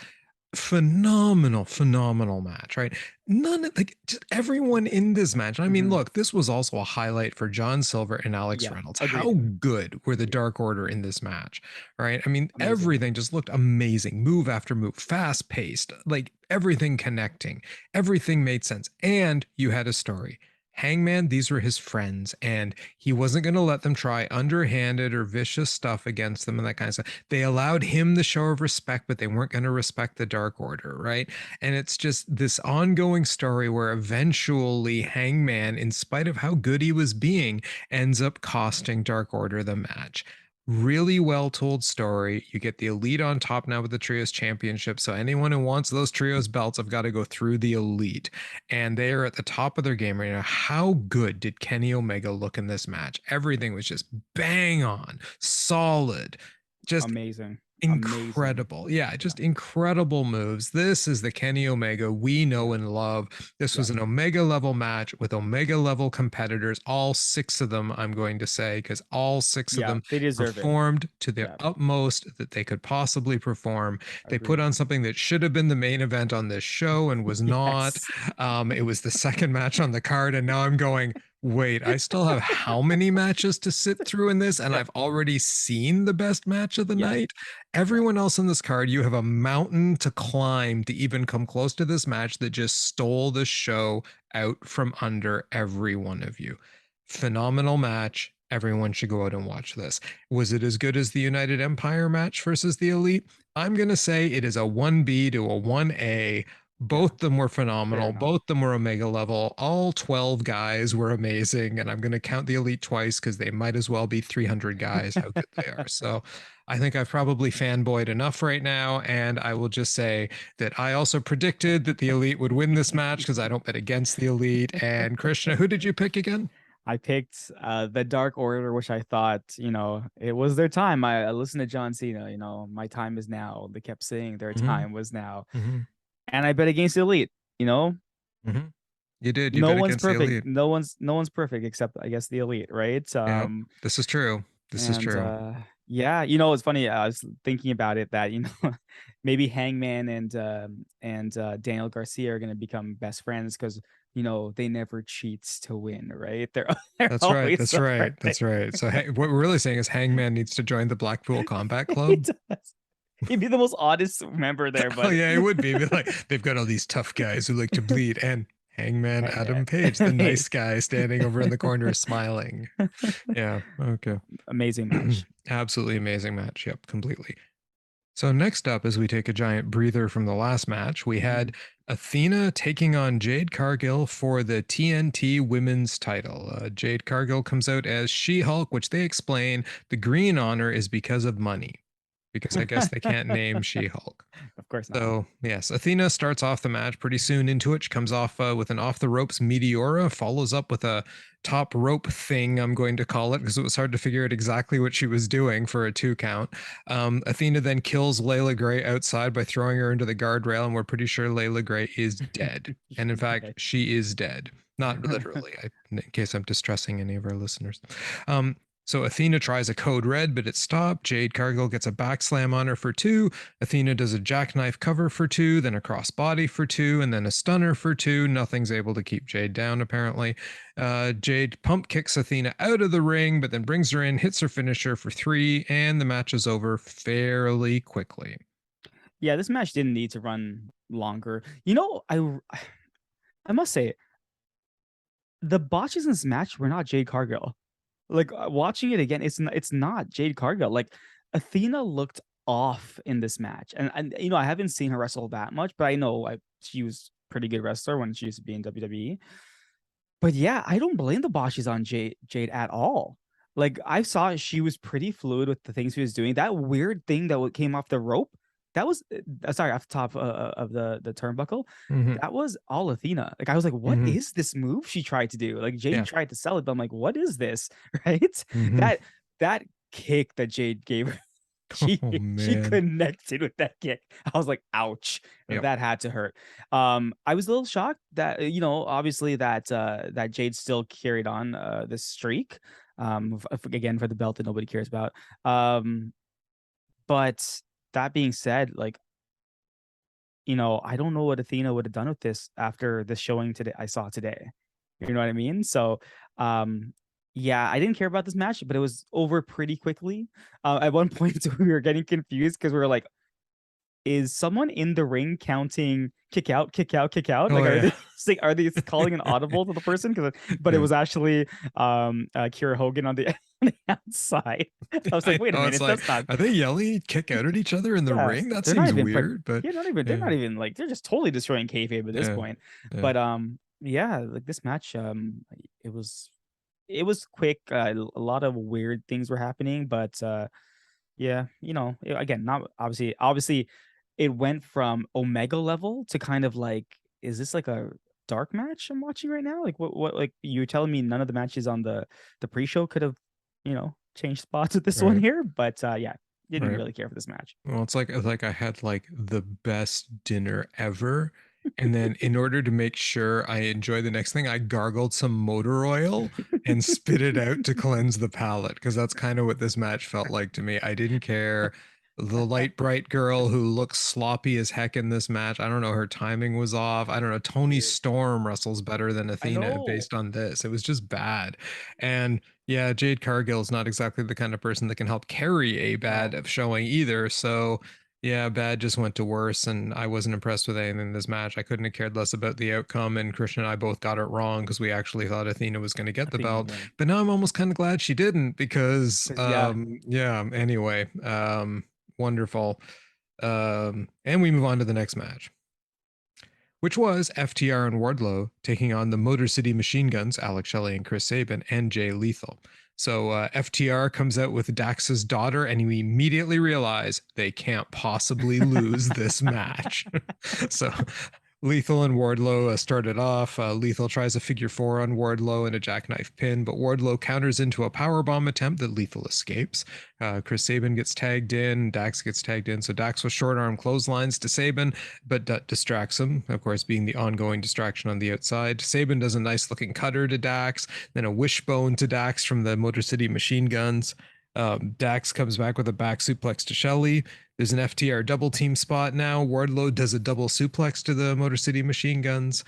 Phenomenal match, right? None of like just everyone in this match. I mean, look, this was also a highlight for John Silver and Alex Yeah, Reynolds. agreed. How good were the Dark Order in this match, right? I mean, Amazing. everything just looked amazing, move after move, fast paced, like everything connecting, everything made sense, and you had a story. Hangman, these were his friends, and he wasn't going to let them try underhanded or vicious stuff against them and that kind of stuff. They allowed him the show of respect, but they weren't going to respect the Dark Order, right? And it's just this ongoing story where eventually Hangman, in spite of how good he was being, ends up costing Dark Order the match. Really well told story. You get the elite on top now with the trios championship. So anyone who wants those trios belts have got to go through the elite. And they are at the top of their game right now. How good did Kenny Omega look in this match? Everything was just bang on, solid, just Amazing. incredible. Yeah, just incredible moves. This is the Kenny Omega we know and love. This was an Omega level match with Omega level competitors, all six of them, I'm going to say, because all six of them they deserve performed to the utmost that they could possibly perform. They put on something that should have been the main event on this show and was not. It was the second match on the card, and now I'm going, wait, I still have how many matches to sit through in this? And I've already seen the best match of the night. Everyone else in this card, you have a mountain to climb to even come close to this match that just stole the show out from under every one of you. Phenomenal match. Everyone should go out and watch this. Was it as good as the United Empire match versus the Elite? I'm going to say it is a 1B to a 1A. Both of them were phenomenal. Both of them were Omega level. All 12 guys were amazing. And I'm going to count the Elite twice because they might as well be 300 guys, how good they are. So I think I've probably fanboyed enough right now. And I will just say that I also predicted that the Elite would win this match because I don't bet against the Elite. And Krishna, who did you pick again? I picked the Dark Order, which I thought, it was their time. I listened to John Cena, my time is now. They kept saying their time was now. And I bet against the Elite, You did. You no bet one's against the perfect. Elite. No one's perfect except I guess the Elite, right? Yeah, this is true. This is true. Yeah, it's funny. I was thinking about it that maybe Hangman and Daniel Garcia are gonna become best friends because they never cheats to win, right? They're That's right. That's right. That's right. So what we're really saying is Hangman needs to join the Blackpool Combat Club. He'd be the most oddest member there, but oh yeah, it would be. Like they've got all these tough guys who like to bleed, and Hangman Adam Page, the nice guy standing over in the corner smiling. Yeah. Okay. Amazing match. Absolutely amazing match. Yep. Completely. So next up, as we take a giant breather from the last match, we had Athena taking on Jade Cargill for the TNT Women's title. Jade Cargill comes out as She-Hulk, which they explain the green honor is because of money. Because I guess they can't name She-Hulk. Of course not. So, yes, Athena starts off the match pretty soon into it. She comes off with an off-the-ropes Meteora, follows up with a top rope thing, I'm going to call it, because it was hard to figure out exactly what she was doing for a 2 count. Athena then kills Layla Gray outside by throwing her into the guardrail, and we're pretty sure Layla Gray is dead. And in fact, she is dead. Not literally, in case I'm distressing any of our listeners. So Athena tries a code red, but it's stopped. Jade Cargill gets a back slam on her for 2. Athena does a jackknife cover for 2, then a crossbody for 2, and then a stunner for 2. Nothing's able to keep Jade down, apparently. Jade pump kicks Athena out of the ring, but then brings her in, hits her finisher for 3, and the match is over fairly quickly. Yeah, this match didn't need to run longer. I must say, the botches in this match were not Jade Cargill. Like watching it again, it's not Jade Cargill. Like Athena looked off in this match, and I haven't seen her wrestle that much, but I know she was pretty good wrestler when she used to be in WWE. But yeah, I don't blame the bosses on Jade at all. Like I saw she was pretty fluid with the things she was doing. That weird thing that came off the rope, that was sorry, off the top of the turnbuckle. Mm-hmm. That was all Athena. Like I was like, what Mm-hmm. is this move she tried to do? Like Jade Yeah. tried to sell it, but I'm like, what is this? Right? Mm-hmm. That kick that Jade gave her, she Oh she man. connected with that kick. I was like, ouch. Yep. That had to hurt. I was a little shocked that obviously that Jade still carried on this streak. Again for the belt that nobody cares about. But that being said, like I don't know what Athena would have done with this after the showing today I saw today. You know what I mean? So, yeah, I didn't care about this match, but it was over pretty quickly. At one point, we were getting confused because we were like, is someone in the ring counting kick out, kick out, kick out? Like, Oh yeah. are they calling an audible to the person? But it Yeah. was actually Kira Hogan on the, on the outside. I was like, wait a It's minute, like, that's not. are they yelling kick out at each other in the Yeah, ring? That they're not seems even. weird, but Yeah, not even. They're yeah. not even like they're just totally destroying kayfabe at this Yeah. point. Yeah. But yeah, like this match, it was quick. A lot of weird things were happening, but yeah, again, not obviously it went from Omega level to kind of like, is this like a dark match I'm watching right now? Like what like you're telling me none of the matches on the pre-show could have, changed spots with this one Right. here, but yeah, didn't Right. really care for this match. Well, it's like I had like the best dinner ever. And then in order to make sure I enjoy the next thing, I gargled some motor oil and spit it out to cleanse the palate because that's kind of what this match felt like to me. I didn't care. The light bright girl who looks sloppy as heck in this match. I don't know, her timing was off. I don't know. Tony Weird. Storm wrestles better than I Athena know. based on this. It was just bad. And yeah, Jade Cargill is not exactly the kind of person that can help carry a No. bad showing either. So yeah, bad just went to worse, and I wasn't impressed with anything in this match. I couldn't have cared less about the outcome, and Krishna and I both got it wrong because we actually thought Athena was going to get the Athena would belt. win. But now I'm almost kind of glad she didn't because, Because yeah. yeah, anyway, wonderful. And we move on to the next match, which was FTR and Wardlow taking on the Motor City Machine Guns, Alex Shelley and Chris Sabin, and Jay Lethal. So FTR comes out with Dax's daughter, and we immediately realize they can't possibly lose this match. So Lethal and Wardlow started off. Lethal tries a figure four on Wardlow and a jackknife pin, but Wardlow counters into a powerbomb attempt that Lethal escapes. Chris Sabin gets tagged in. Dax gets tagged in. So Dax with short arm clotheslines to Sabin, but distracts him, of course, being the ongoing distraction on the outside. Sabin does a nice looking cutter to Dax, then a wishbone to Dax from the Motor City Machine Guns. Dax comes back with a back suplex to Shelley. There's an FTR double team spot now. Wardlow does a double suplex to the Motor City Machine Guns.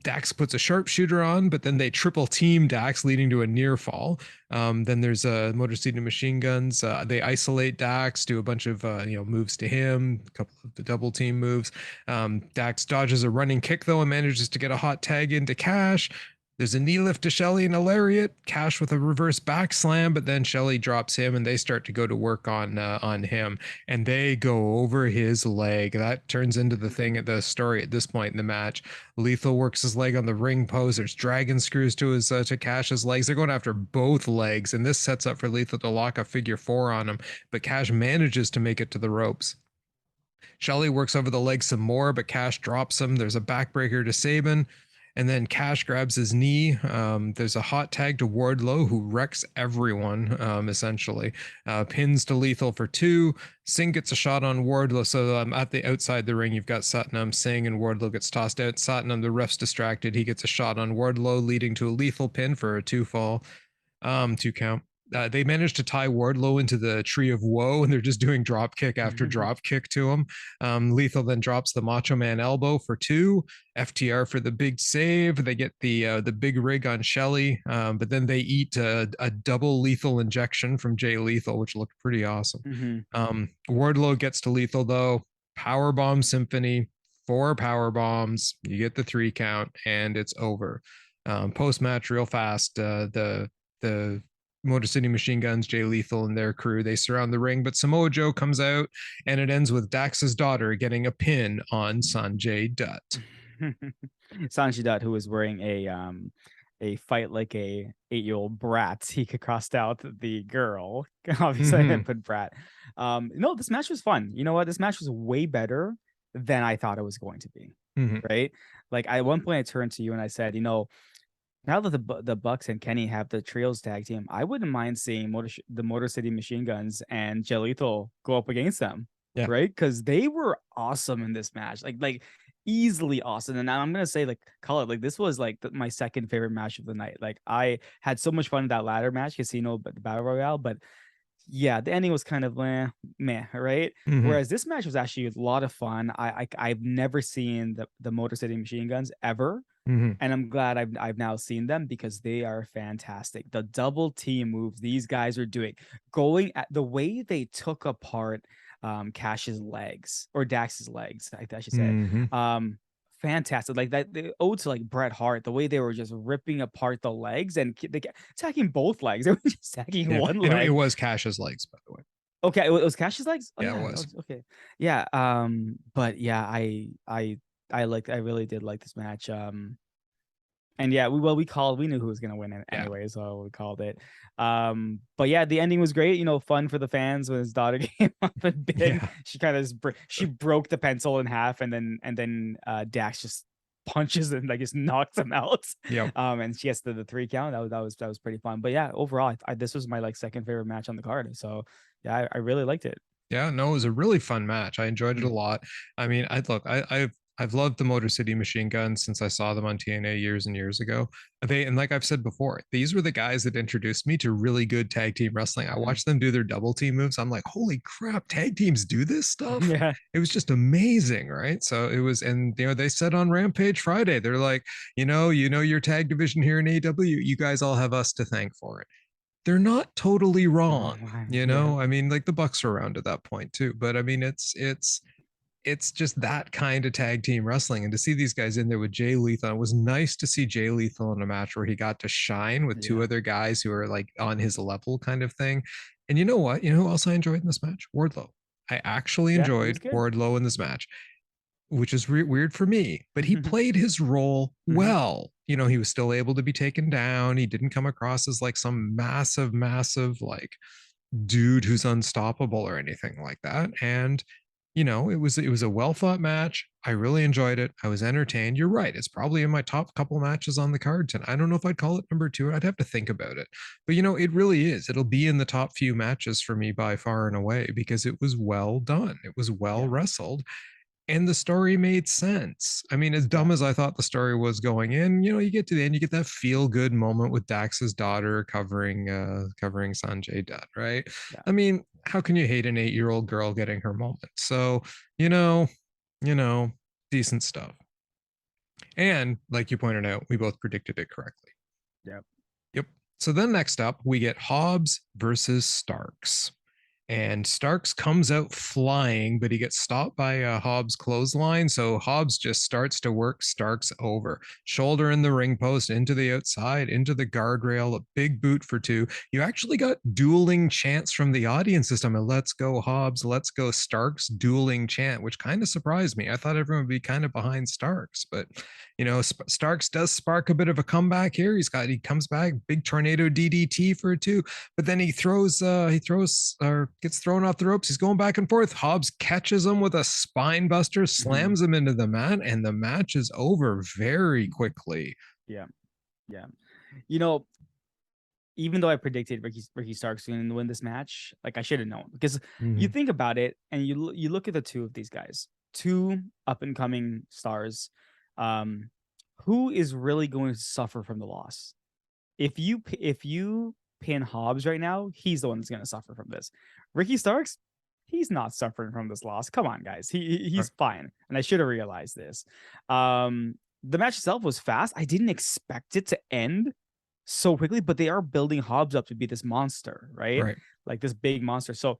Dax puts a sharpshooter on, but then they triple team Dax, leading to a near fall. Then there's a Motor City Machine Guns. They isolate Dax, do a bunch of moves to him, a couple of the double team moves. Dax dodges a running kick though and manages to get a hot tag into Cash. There's a knee lift to Shelley and a lariat, Cash with a reverse back slam, but then Shelley drops him and they start to go to work on him, and they go over his leg. That turns into the thing at the story at this point in the match. Lethal works his leg on the ring post. There's dragon screws to his to Cash's legs. They're going after both legs, and this sets up for Lethal to lock a figure four on him, but Cash manages to make it to the ropes. Shelley works over the leg some more, but Cash drops him. There's a backbreaker to Sabin. And then Cash grabs his knee. There's a hot tag to Wardlow, who wrecks everyone, essentially. Pins to Lethal for two. Singh gets a shot on Wardlow. So at the outside the ring, you've got Satnam, Singh, and Wardlow gets tossed out. Satnam, the ref's distracted. He gets a shot on Wardlow, leading to a Lethal pin for a two count. They managed to tie Wardlow into the tree of woe, and they're just doing drop kick after drop kick to him. Lethal then drops the Macho Man elbow for two. FTR for the big save. They get the big rig on Shelley, but then they eat a double lethal injection from Jay Lethal, which looked pretty awesome. Wardlow gets to Lethal though. Powerbomb Symphony, 4 power bombs. You get the 3 count, and it's over. Post match, real fast. The Motor City Machine Guns, Jay Lethal, and their crew, they surround the ring, but Samoa Joe comes out, and it ends with Dax's daughter getting a pin on Sanjay Dutt. Sanji Dutt, who was wearing a fight like a 8-year-old brat, he could crossed out the girl. Obviously, I didn't put brat. No, this match was fun. You know what? This match was way better than I thought it was going to be. Right? Like at one point, I turned to you and I said, now that the Bucks and Kenny have the trios tag team, I wouldn't mind seeing the Motor City Machine Guns and Jay Lethal go up against them, Yeah. right? Because they were awesome in this match, like easily awesome. And I'm gonna say, like, call it like this was like my second favorite match of the night. Like I had so much fun in that ladder match, Casino, but the Battle Royale, but yeah, the ending was kind of meh, right? Whereas this match was actually a lot of fun. I've never seen the Motor City Machine Guns ever. And I'm glad I've now seen them because they are fantastic. The double team moves these guys are doing, going at the way they took apart Cash's legs or Dax's legs, I should say. Fantastic. Like that, they owed to like Bret Hart, the way they were just ripping apart the legs and they attacking both legs. They were just attacking one And it leg. was Cash's legs, by the way. Okay, it was Cash's legs. Oh Yeah, yeah, it was. okay. Yeah. But yeah, I really did like this match. And yeah, we knew who was gonna win it anyway, so we called it. But yeah, the ending was great. Fun for the fans when his daughter came up and big. Yeah. She kind of she broke the pencil in half, and then Dax just punches and like just knocks him out. Yep. And she gets the 3 count. That was pretty fun. But yeah, overall, this was my like second favorite match on the card. So yeah, I really liked it. Yeah, no, it was a really fun match. I enjoyed it a lot. I mean, I've loved the Motor City Machine Guns since I saw them on TNA years and years ago. And like I've said before, these were the guys that introduced me to really good tag team wrestling. I watched them do their double team moves. I'm like, holy crap, tag teams do this stuff. Yeah. It was just amazing, right? So it was, and they said on Rampage Friday, they're like, your tag division here in AEW, you guys all have us to thank for it. They're not totally wrong, Yeah. I mean, like the Bucks are around at that point too, but I mean, it's just that kind of tag team wrestling, and to see these guys in there with Jay Lethal, it was nice to see Jay Lethal in a match where he got to shine with two other guys who are like on his level kind of thing. And you know what? You know who else I enjoyed in this match? Wardlow. I actually enjoyed Wardlow in this match, which is weird for me, but he played his role well. He was still able to be taken down. He didn't come across as like some massive, like dude who's unstoppable or anything like that. And it was a well thought match. I really enjoyed it. I was entertained. You're right. It's probably in my top couple matches on the card tonight. I don't know if I'd call it number 2. I'd have to think about it. But it really is. It'll be in the top few matches for me by far and away because it was well done. It was well wrestled. And the story made sense. I mean, as dumb as I thought the story was going in, you get to the end, you get that feel good moment with Dax's daughter covering Sanjay Dutt, right? Yeah. I mean, how can you hate an 8-year-old girl getting her moment? So, decent stuff. And like you pointed out, we both predicted it correctly. Yep. So then next up, we get Hobbs versus Starks. And Starks comes out flying, but he gets stopped by a Hobbs clothesline. So Hobbs just starts to work Starks over. Shoulder in the ring post, into the outside, into the guardrail, a big boot for 2. You actually got dueling chants from the audience system. A let's go Hobbs, let's go Starks dueling chant, which kind of surprised me. I thought everyone would be kind of behind Starks, but Starks does spark a bit of a comeback here. He comes back, big tornado DDT for 2, but then he gets thrown off the ropes. He's going back and forth. Hobbs catches him with a spine buster, slams him into the mat, and the match is over very quickly. Yeah. Even though I predicted Ricky Starks going to win this match, like I should have known, because you think about it and you look at the two of these guys, 2 up and coming stars. Who is really going to suffer from the loss? If you pin Hobbs right now, he's the one that's going to suffer from this. Ricky Starks, he's not suffering from this loss. Come on, guys. He's fine. And I should have realized this. The match itself was fast. I didn't expect it to end so quickly, but they are building Hobbs up to be this monster, right? Like this big monster. So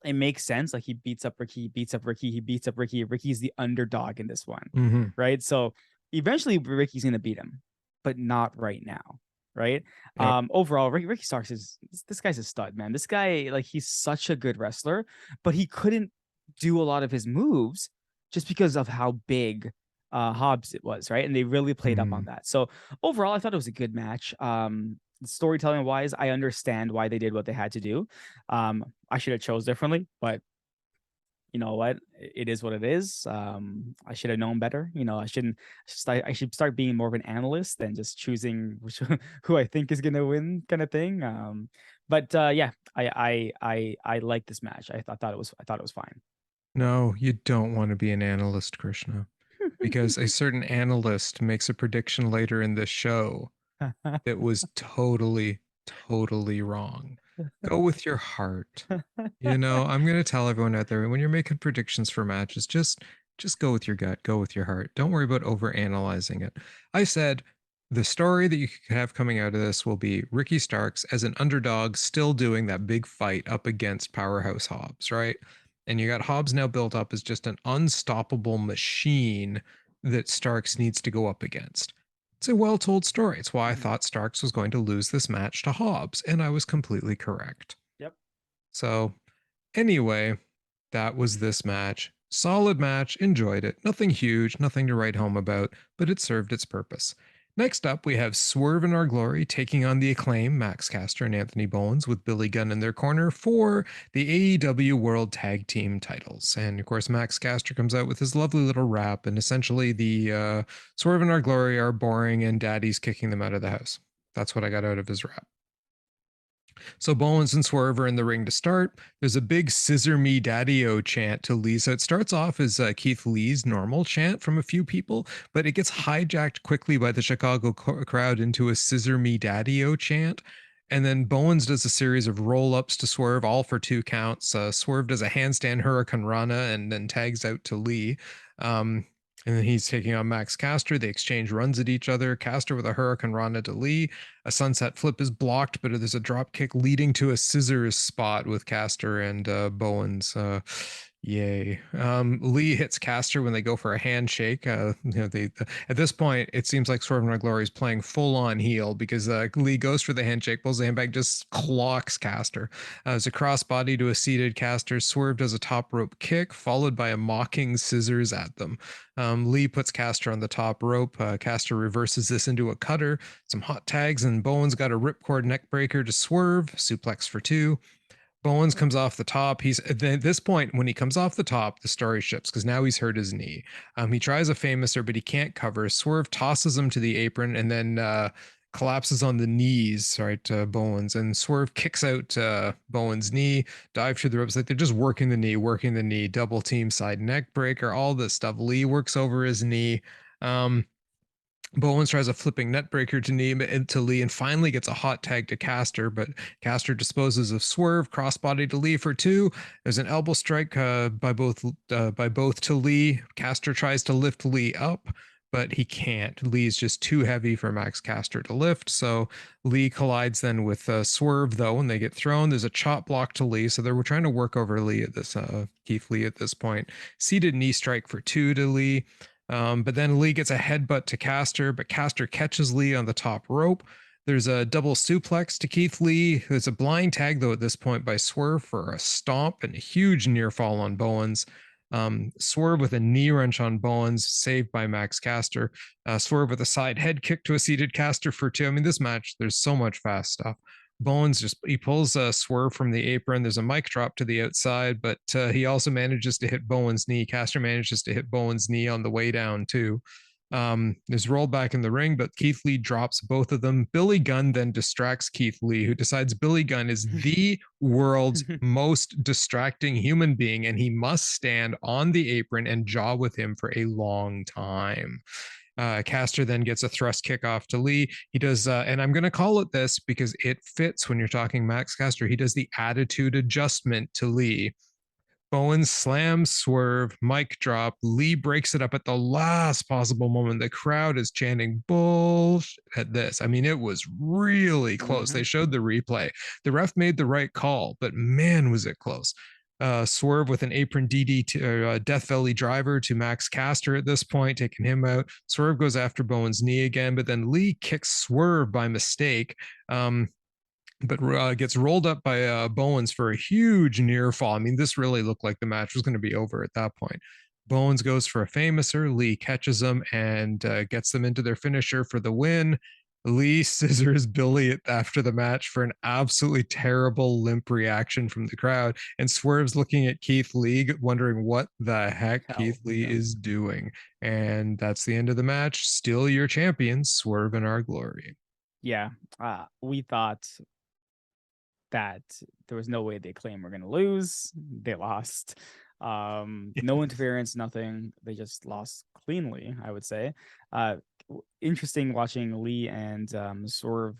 it makes sense. Like he beats up Ricky, Ricky's the underdog in this one, right? So eventually Ricky's going to beat him, but not right now. Right. Overall, Ricky Starks this guy's a stud, man. This guy, like, he's such a good wrestler, but he couldn't do a lot of his moves just because of how big Hobbs it was, right? And they really played up on Mhm. that. So overall, I thought it was a good match. Storytelling wise, I understand why they did what they had to do. I should have chose differently, but you know what? It is what it is. I should have known better. You know, I should start being more of an analyst than just choosing who I think is gonna win, kind of thing. But yeah, I like this match. I thought it was fine. No, you don't want to be an analyst, Krishna, because a certain analyst makes a prediction later in this show that was totally wrong. Go with your heart. You know, I'm going to tell everyone out there, when you're making predictions for matches, just go with your gut, go with your heart. Don't worry about over analyzing it. I said the story that you could have coming out of this will be Ricky Starks as an underdog still doing that big fight up against Powerhouse Hobbs, right? And you got Hobbs now built up as just an unstoppable machine that Starks needs to go up against. It's a well told story. It's why I Mhm. thought Starks was going to lose this match to Hobbs, and I was completely correct. Yep. So, anyway, that was this match. Solid match, enjoyed it. Nothing huge, nothing to write home about, but it served its purpose. Next up, we have Swerve in Our Glory taking on the Acclaim, Max Caster and Anthony Bowens, with Billy Gunn in their corner for the AEW World Tag Team titles. And of course, Max Caster comes out with his lovely little rap, and essentially the Swerve in Our Glory are boring and Daddy's kicking them out of the house. That's what I got out of his rap. So Bowens and Swerve are in the ring to start. There's a big "Scissor Me Daddy-O" chant to Lee. So it starts off as Keith Lee's normal chant from a few people, but it gets hijacked quickly by the Chicago crowd into a "Scissor Me Daddy-O" chant. And then Bowens does a series of roll-ups to Swerve, all for 2 counts. Swerve does a handstand Hurricane Rana and then tags out to Lee. And then he's taking on Max Caster. They exchange runs at each other. Caster with a Hurricane Rana to Lee. A sunset flip is blocked, but there's a drop kick leading to a scissors spot with Caster and Bowens. Yay. Lee hits Caster when they go for a handshake. At this point, it seems like Swerve and Glory is playing full on heel because Lee goes for the handshake, pulls the handbag, just clocks Caster. There's a crossbody to a seated Caster. Swerve does a top rope kick, followed by a mocking scissors at them. Lee puts Caster on the top rope. Caster reverses this into a cutter, some hot tags, and Bowens got a ripcord neckbreaker to Swerve, suplex for 2. Bowens comes off the top. He's at this point, when he comes off the top, the story shifts because now he's hurt his knee. He tries a famouser, but he can't cover. Swerve tosses him to the apron and then collapses on the knees, right, Bowens. And Swerve kicks out Bowens' knee, dive through the ropes. Like they're just working the knee, double team side neck breaker, all this stuff. Lee works over his knee. Bowens tries a flipping netbreaker to Lee and finally gets a hot tag to Caster, but Caster disposes of Swerve, crossbody to Lee for 2. There's an elbow strike by both to Lee. Caster tries to lift Lee up, but he can't. Lee's just too heavy for Max Caster to lift, so Lee collides then with Swerve though, and they get thrown. There's a chop block to Lee, so they were trying to work over Lee at this Keith Lee at this point. Seated knee strike for 2 to Lee. But then Lee gets a headbutt to Caster, but Caster catches Lee on the top rope. There's a double suplex to Keith Lee. There's a blind tag, though, at this point by Swerve for a stomp and a huge near fall on Bowens. Swerve with a knee wrench on Bowens, saved by Max Caster. Swerve with a side head kick to a seated Caster for 2. I mean, this match, there's so much fast stuff. Bowens he pulls a Swerve from the apron. There's a mic drop to the outside, but he also manages to hit Bowens' knee. Caster manages to hit Bowens' knee on the way down too. There's rolled back in the ring, but Keith Lee drops both of them. Billy Gunn then distracts Keith Lee, who decides Billy Gunn is the world's most distracting human being, and he must stand on the apron and jaw with him for a long time. Caster then gets a thrust kick off to Lee. He does, and I'm going to call it this because it fits when you're talking Max Caster. He does the attitude adjustment to Lee. Bowens slams Swerve, mic drop. Lee breaks it up at the last possible moment. The crowd is chanting bullshit at this. I mean, it was really close. They showed the replay. The ref made the right call, but man, was it close. Swerve with an apron DD to Death Valley driver to Max Caster at this point, taking him out. Swerve goes after Bowens' knee again, but then Lee kicks Swerve by mistake. But gets rolled up by Bowens for a huge near fall. I mean, this really looked like the match was going to be over at that point. Bowens goes for a famouser. Lee catches them and gets them into their finisher for the win. Lee scissors Billy after the match for an absolutely terrible limp reaction from the crowd, and Swerve's looking at Keith Lee, wondering what the heck Hell, Keith Lee yeah. is doing. And that's the end of the match. Still your champions, Swerve in our glory. Yeah. We thought that there was no way they claim we're gonna lose. They lost. No interference, nothing. They just lost cleanly, I would say. Interesting watching Lee and Swerve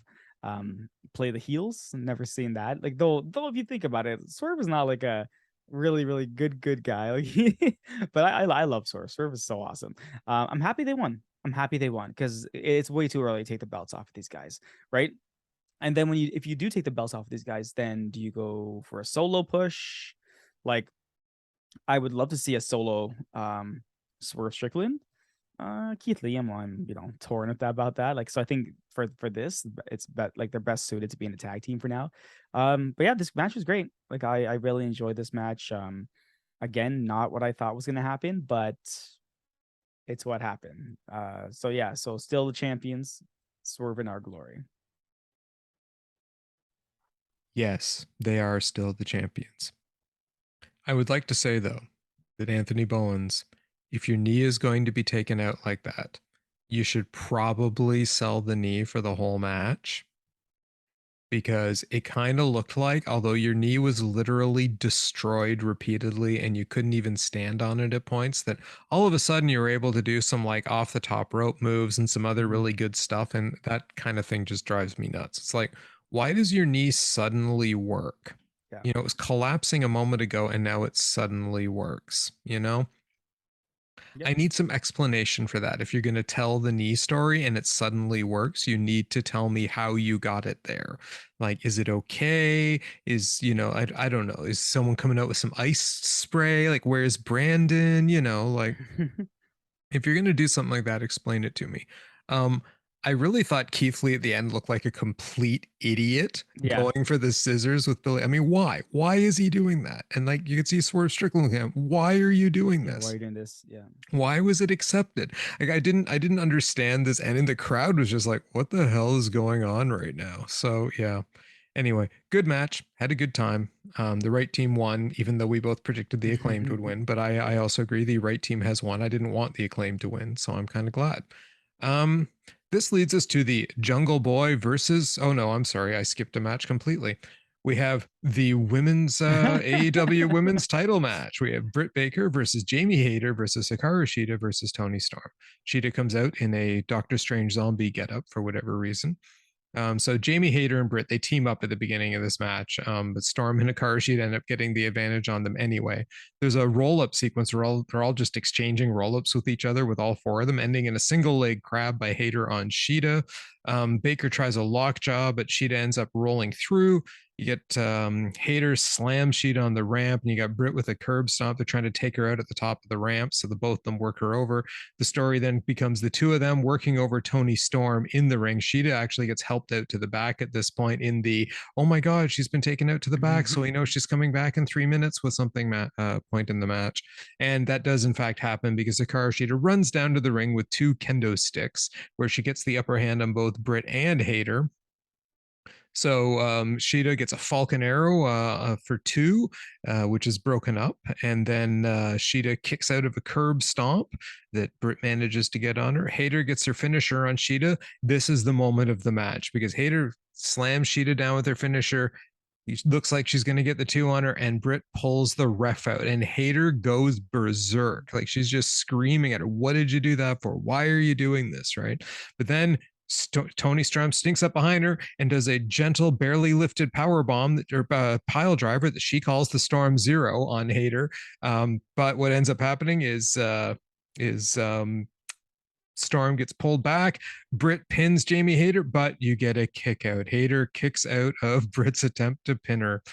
play the heels. Never seen that. Like though if you think about it, Swerve is not like a really good guy. Like but I love Swerve. Swerve is so awesome. I'm happy they won. I'm happy they won because it's way too early to take the belts off of these guys, right? And then if you do take the belts off of these guys, then do you go for a solo push? Like, I would love to see a solo Swerve Strickland. Keith Lee, I'm torn about that. Like, so I think for this, it's like they're best suited to be in a tag team for now. But yeah, this match was great. Like, I really enjoyed this match. Again, not what I thought was gonna happen, but it's what happened. So yeah, so still the champions, Swerve in our glory. Yes, they are still the champions. I would like to say, though, that Anthony Bowens, if your knee is going to be taken out like that, you should probably sell the knee for the whole match, because it kind of looked like, although your knee was literally destroyed repeatedly and you couldn't even stand on it at points, that all of a sudden you were able to do some like off the top rope moves and some other Mhm. really good stuff. And that kind of thing just drives me nuts. It's like, why does your knee suddenly work? Yeah. You know, it was collapsing a moment ago and now it suddenly works, you know? Yep. I need some explanation for that. If you're going to tell the knee story and it suddenly works, you need to tell me how you got it there. Like, is it okay? I don't know. Is someone coming out with some ice spray? Like, where's Brandon? Like, if you're going to do something like that, explain it to me. Um, I really thought Keith Lee at the end looked like a complete idiot Yeah. going for the scissors with Billy. I mean, why? Why is he doing that? And like, you could see Swerve Strickland him. Why are you doing Yeah, why are this? you doing this? Yeah. Why was it accepted? Like, I didn't understand this, and the crowd was just like, what the hell is going on right now? So yeah. Anyway, good match. Had a good time. The right team won, even though we both predicted the acclaimed would win. But I also agree the right team has won. I didn't want the acclaimed to win, so I'm kind of glad. Um, this leads us to the Jungle Boy versus. Oh no, I'm sorry, I skipped a match completely. We have the women's AEW women's title match. We have Britt Baker versus Jamie Hayter versus Hikaru Shida versus Toni Storm. Shida comes out in a Doctor Strange zombie getup for whatever reason. So Jamie Hayter and Britt, they team up at the beginning of this match, but Storm and Hikaru Shida end up getting the advantage on them anyway. There's a roll-up sequence where they're all just exchanging roll-ups with each other, with all four of them, ending in a single leg crab by Hayter on Shida. Baker tries a lockjaw, but Shida ends up rolling through. You get Hayter slam Shida on the ramp, and you got Britt with a curb stomp. They're trying to take her out at the top of the ramp, so the both of them work her over. The story then becomes the two of them working over Toni Storm in the ring. Shida actually gets helped out to the back at this point in the, oh my God, she's been taken out to the back, so we know she's coming back in 3 minutes with something point in the match. And that does in fact happen because Hikaru Shida runs down to the ring with two kendo sticks, where she gets the upper hand on both Britt and Hayter. So Shida gets a Falcon Arrow for two, which is broken up. And then Shida kicks out of a curb stomp that Britt manages to get on her. Hayter gets her finisher on Shida. This is the moment of the match because Hayter slams Shida down with her finisher. It looks like she's going to get the two on her, and Britt pulls the ref out, and Hayter goes berserk. Like, she's just screaming at her, what did you do that for? Why are you doing this? Right. But then Toni Storm sneaks up behind her and does a gentle, barely lifted power bomb or pile driver that she calls the Storm Zero on Hayter. But what ends up happening is Storm gets pulled back. Britt pins Jamie Hayter, but you get a kick out. Hayter kicks out of Britt's attempt to pin her.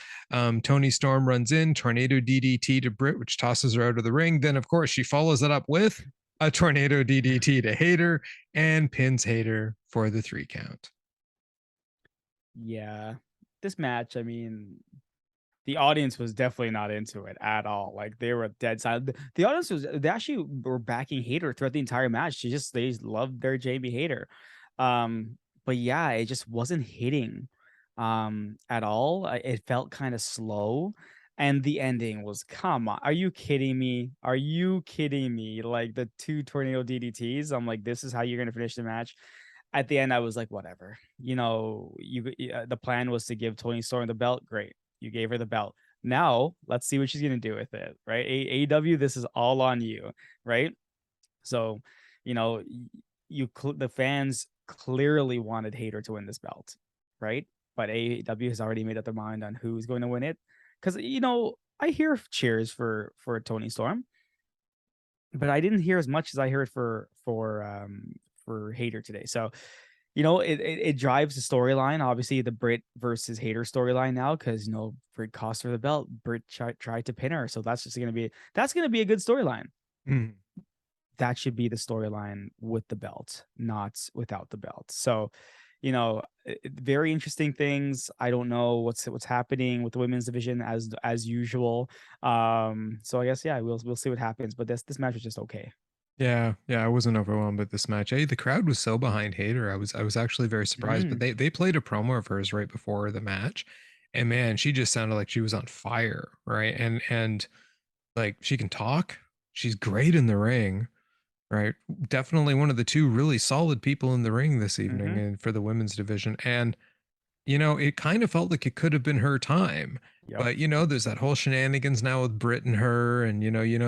Toni Storm runs in, tornado DDT to Britt, which tosses her out of the ring. Then, of course, she follows it up with a tornado DDT to Hayter and pins Hayter for the 3 count. Yeah. This match, I mean, the audience was definitely not into it at all. Like they were dead silent. The audience was they actually were backing Hater throughout the entire match. They loved their Jamie Hater. But yeah, it just wasn't hitting at all. It felt kind of slow. And the ending was, come on, are you kidding me? Are you kidding me? Like the two tornado DDTs. I'm like, this is how you're gonna finish the match. At the end, I was like, whatever. The plan was to give Toni Storm the belt. Great, you gave her the belt. Now let's see what she's gonna do with it, right? AEW, this is all on you, right? So, you know, the fans clearly wanted Hater to win this belt, right? But AEW has already made up their mind on who's going to win it. Because I hear cheers for Toni Storm, but I didn't hear as much as I heard for Hater today. So, it drives the storyline. Obviously, the Britt versus Hater storyline now, because Britt cost her the belt. Britt tried to pin her, so that's gonna be a good storyline. Mm. That should be the storyline with the belt, not without the belt. So, very interesting things. I don't know what's happening with the women's division as usual. So I guess we'll see what happens. But this match was just okay. Yeah, I wasn't overwhelmed with this match. Hey, the crowd was so behind Hater. I was actually very surprised. But they played a promo of hers right before the match, and man, she just sounded like she was on fire, right? And like she can talk. She's great in the ring, right? Definitely one of the two really solid people in the ring this evening and for the women's division. And it kind of felt like it could have been her time. Yep. But there's that whole shenanigans now with Britt and her, and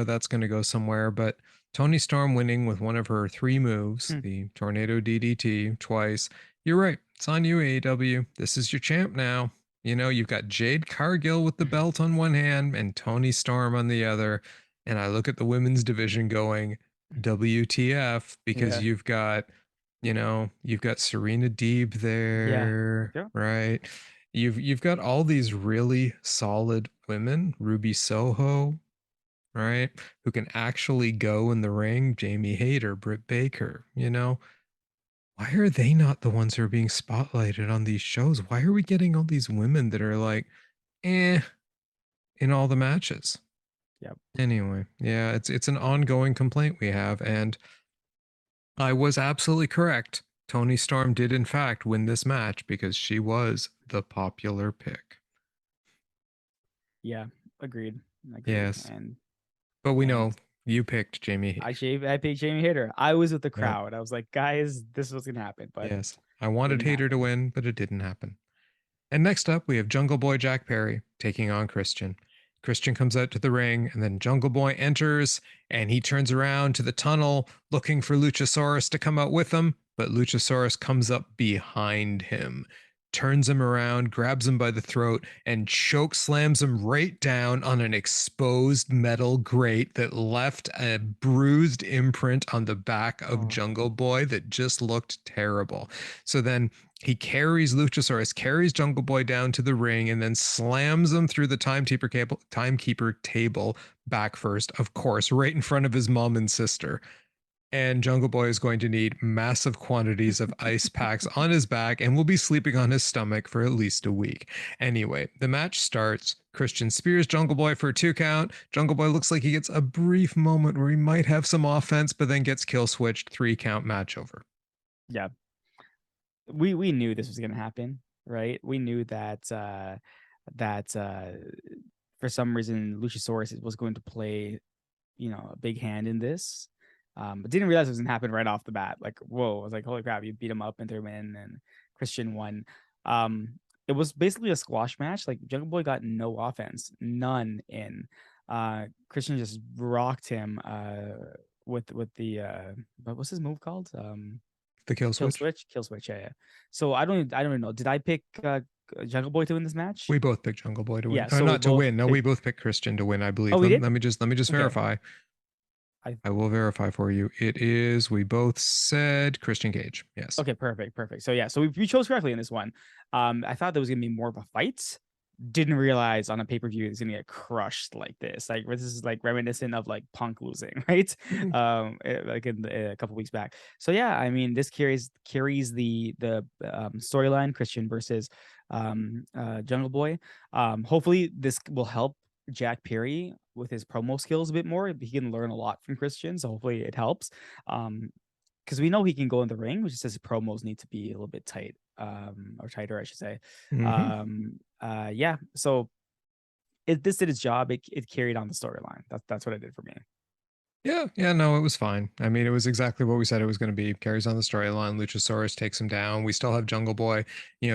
that's going to go somewhere. But Toni Storm winning with one of her 3 moves, the Tornado DDT twice. You're right. It's on you, AEW. This is your champ now. You've got Jade Cargill with the belt on one hand and Toni Storm on the other. And I look at the women's division going, WTF, because you've got Serena Deeb there, right? You've got all these really solid women, Ruby Soho, right, who can actually go in the ring, Jamie Hayter, Britt Baker, why are they not the ones who are being spotlighted on these shows? Why are we getting all these women that are like, in all the matches? Yep. Anyway, yeah, it's an ongoing complaint we have, and I was absolutely correct. Toni Storm did in fact win this match because she was the popular pick. Yeah, agreed. Yes. But we know you picked Jamie Hayter. I picked Jamie Hayter. I was with the crowd. I was like, guys, this was gonna happen. But yes, I wanted Hayter to win, but it didn't happen. And next up, we have Jungle Boy Jack Perry taking on Christian. Christian comes out to the ring, and then Jungle Boy enters, and he turns around to the tunnel looking for Luchasaurus to come out with him, but Luchasaurus comes up behind him, turns him around, grabs him by the throat, and choke slams him right down on an exposed metal grate that left a bruised imprint on the back of Jungle Boy that just looked terrible. So then he carries Jungle Boy down to the ring and then slams him through the timekeeper table back first, of course, right in front of his mom and sister. And Jungle Boy is going to need massive quantities of ice packs on his back and will be sleeping on his stomach for at least a week. Anyway, the match starts. Christian spears Jungle Boy for a 2 count. Jungle Boy looks like he gets a brief moment where he might have some offense, but then gets kill switched. 3 count, match over. Yeah. We knew this was going to happen, right? We knew that for some reason Luchasaurus was going to play, a big hand in this. But didn't realize it was gonna happen right off the bat. Like, whoa, I was like, holy crap, you beat him up and threw him in, and Christian won. It was basically a squash match. Like Jungle Boy got no offense, none in. Christian just rocked him with the what's his move called? The kill switch. Kill switch. Yeah. So I don't even know. Did I pick Jungle Boy to win this match? We both picked Jungle Boy to win. Yeah, so not to win. No, we both picked Christian to win, I believe. Oh, we did? Let me just verify. I will verify for you. It is, we both said Christian Cage. Yes. Okay, perfect. So yeah, so we chose correctly in this one. I thought there was gonna be more of a fight. Didn't realize on a pay-per-view it's gonna get crushed like this. Like this is like reminiscent of like Punk losing, right? Like in a couple weeks back. So yeah, I mean this carries the storyline, Christian versus Jungle Boy. Hopefully this will help Jack Perry with his promo skills a bit more. He can learn a lot from Christian, so hopefully it helps. Because we know he can go in the ring, which says promos need to be a little bit tight, or tighter, I should say. Mhm. Yeah. So this did its job. It carried on the storyline. That's what it did for me. Yeah, no, it was fine. I mean, it was exactly what we said it was going to be. Carries on the storyline. Luchasaurus takes him down. We still have Jungle Boy,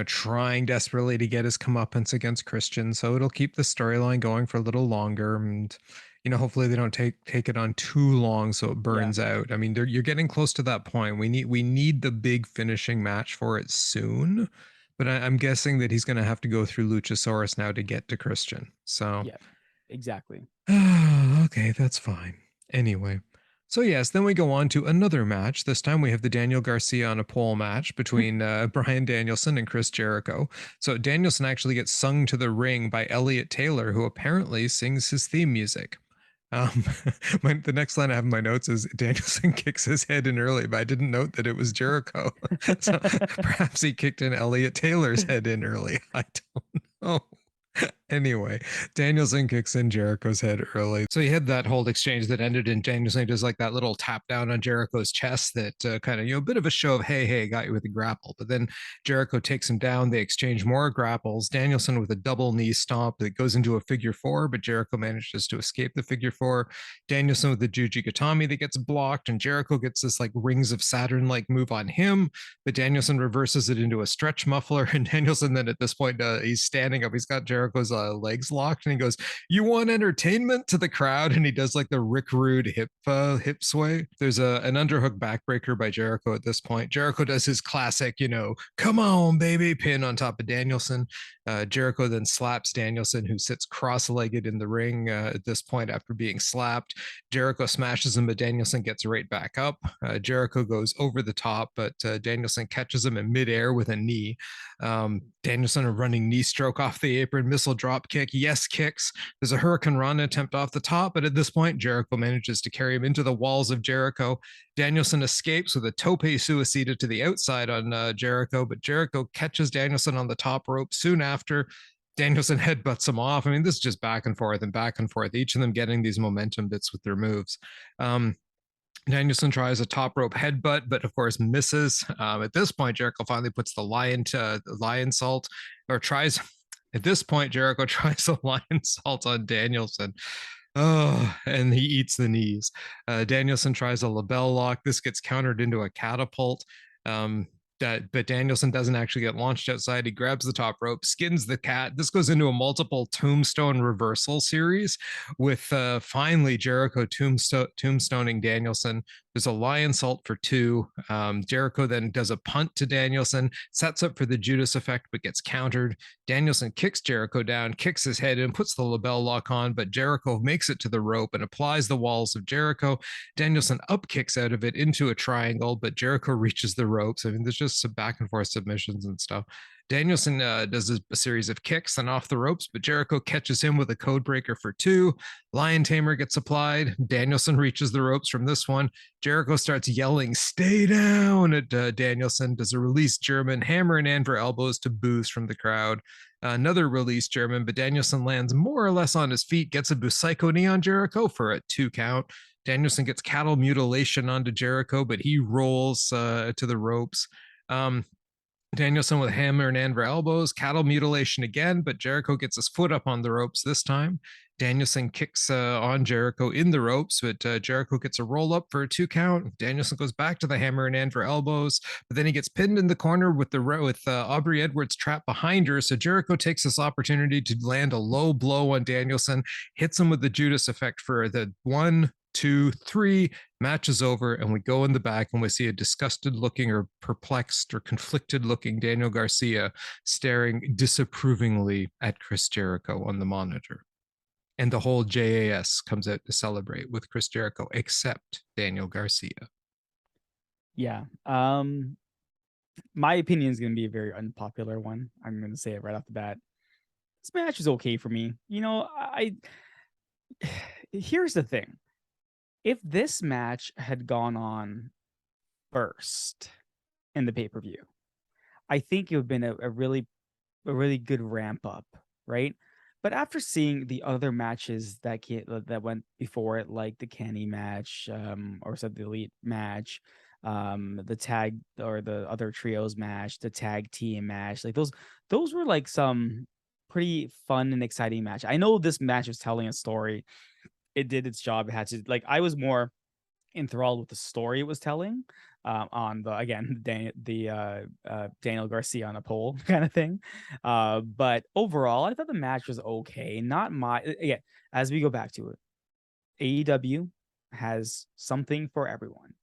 trying desperately to get his comeuppance against Christian. So it'll keep the storyline going for a little longer, and hopefully they don't take it on too long so it Yeah. burns out. I mean, you're getting close to that point. We need the big finishing match for it soon, but I'm guessing that he's going to have to go through Luchasaurus now to get to Christian. So. Yeah. Exactly. Okay, that's fine. Anyway, so yes, then we go on to another match. This time we have the Daniel Garcia on a pole match between Bryan Danielson and Chris Jericho. So Danielson actually gets sung to the ring by Elliot Taylor, who apparently sings his theme music. The next line I have in my notes is Danielson kicks his head in early, but I didn't note that it was Jericho. So perhaps he kicked in Elliot Taylor's head in early. I don't know. Anyway, Danielson kicks in Jericho's head early. So he had that whole exchange that ended in Danielson does like that little tap down on Jericho's chest that kind of, a bit of a show of, hey, got you with a grapple. But then Jericho takes him down. They exchange more grapples. Danielson with a double knee stomp that goes into a figure four, but Jericho manages to escape the figure four. Danielson with the Juji Gatami that gets blocked, and Jericho gets this like Rings of Saturn like move on him, but Danielson reverses it into a stretch muffler. And Danielson then at this point, he's standing up. He's got Jericho's legs locked, and he goes, "You want entertainment?" to the crowd, and he does like the Rick Rude hip sway. There's an underhook backbreaker by Jericho at this point. Jericho does his classic, "Come on, baby" pin on top of Danielson. Jericho then slaps Danielson, who sits cross-legged in the ring at this point after being slapped. Jericho smashes him, but Danielson gets right back up. Jericho goes over the top, but Danielson catches him in midair with a knee. Danielson a running knee stroke off the apron, missile drop kick, yes kicks. There's a Hurricane Rana attempt off the top, but at this point, Jericho manages to carry him into the walls of Jericho. Danielson escapes with a tope suicida to the outside on Jericho, but Jericho catches Danielson on the top rope soon after. Danielson headbutts him off. I mean, this is just back and forth and back and forth, each of them getting these momentum bits with their moves. Danielson tries a top rope headbutt, but of course misses. At this point, Jericho finally puts the lion salt, or tries. At this point, Jericho tries a lion salt on Danielson. Oh, and he eats the knees. Danielson tries a label lock. This gets countered into a catapult. But Danielson doesn't actually get launched outside. He grabs the top rope, skins the cat. This goes into a multiple tombstone reversal series with finally Jericho tombstoning Danielson. There's a lion salt for two. Jericho then does a punt to Danielson, sets up for the Judas effect, but gets countered. Danielson kicks Jericho down, kicks his head in, puts the label lock on, but Jericho makes it to the rope and applies the walls of Jericho. Danielson up kicks out of it into a triangle, but Jericho reaches the ropes. I mean, there's just some back and forth submissions and stuff. Danielson does a series of kicks and off the ropes, but Jericho catches him with a code breaker for two. Lion Tamer gets applied. Danielson reaches the ropes from this one. Jericho starts yelling, "Stay down" at Danielson, does a release German, hammer and anvil elbows to boos from the crowd. Another release German, but Danielson lands more or less on his feet, gets a Busaiku knee on Jericho for a 2 count. Danielson gets cattle mutilation onto Jericho, but he rolls to the ropes. Danielson with hammer and anvil elbows, cattle mutilation again, but Jericho gets his foot up on the ropes this time. Danielson kicks on Jericho in the ropes, but Jericho gets a roll up for a 2 count. Danielson goes back to the hammer and anvil elbows, but then he gets pinned in the corner with Aubrey Edwards trapped behind her. So Jericho takes this opportunity to land a low blow on Danielson, hits him with the Judas effect for the 1, 2, 3. Match is over, and we go in the back and we see a disgusted looking or perplexed or conflicted looking Daniel Garcia staring disapprovingly at Chris Jericho on the monitor. And the whole JAS comes out to celebrate with Chris Jericho, except Daniel Garcia. Yeah. My opinion is going to be a very unpopular one. I'm going to say it right off the bat. This match is okay for me. Here's the thing. If this match had gone on first in the pay-per-view, I think it would have been a really a really good ramp up, right? But after seeing the other matches that went before it, like the Kenny match, or said the Elite match, the tag or the other trios match, the tag team match, like those were like some pretty fun and exciting match. I know this match was telling a story. It did its job. It had to like I was more enthralled with the story it was telling, on the again Daniel Garcia on a pole kind of thing. But overall, I thought the match was okay. Not my again as we go back to it. AEW has something for everyone.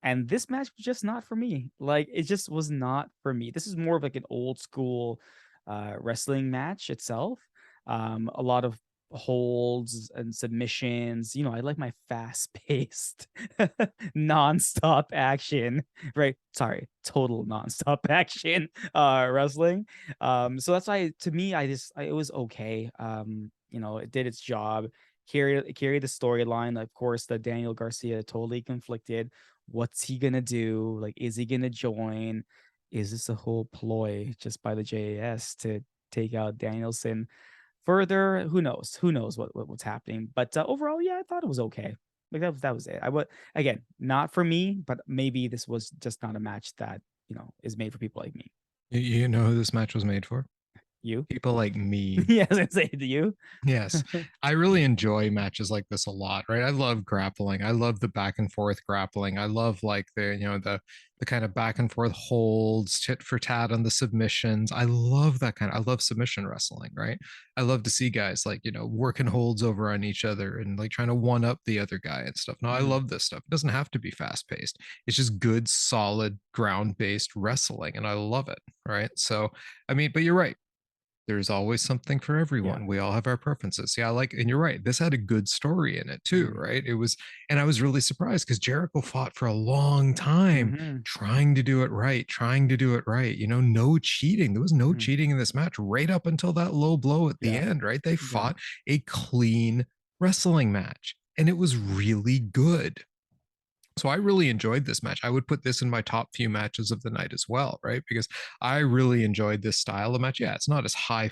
And this match was just not for me. Like it just was not for me. This is more of like an old school wrestling match itself. A lot of holds and submissions. You know, I like my fast-paced, non-stop action, right? Sorry, total non-stop action wrestling. So that's why to me, it was okay. You know, it did its job. Carry the storyline. Of course, the Daniel Garcia totally conflicted. What's he gonna do? Like, is he gonna join? Is this a whole ploy just by the JAS to take out Danielson further? Who knows? Who knows what's happening? But overall, yeah, I thought it was okay. Like that was it. I would again not for me, but maybe this was just not a match that is made for people like me. You know who this match was made for? You? People like me. Yeah, I was gonna say to you. Yes, I really enjoy matches like this a lot, right? I love grappling. I love the back and forth grappling. I love like the kind of back and forth holds, tit for tat on the submissions. I love that kind of. I love submission wrestling, right? I love to see guys like working holds over on each other and like trying to one up the other guy and stuff. No, I Mhm. love this stuff. It doesn't have to be fast paced. It's just good, solid ground based wrestling, and I love it, right? So, I mean, but you're right, there's always something for Yeah. everyone. We all have our preferences. Yeah, I like, and you're right. This had a good story in it too, Mhm. right? It was, and I was really surprised because Jericho fought for a long time Mhm. trying to do it right, trying to do it right. No cheating. There was no Mhm. cheating in this match right up until that low blow at the Yeah. end, right? They Yeah. fought a clean wrestling match and it was really good. So I really enjoyed this match. I would put this in my top few matches of the night as well, right? Because I really enjoyed this style of match. Yeah, it's not as high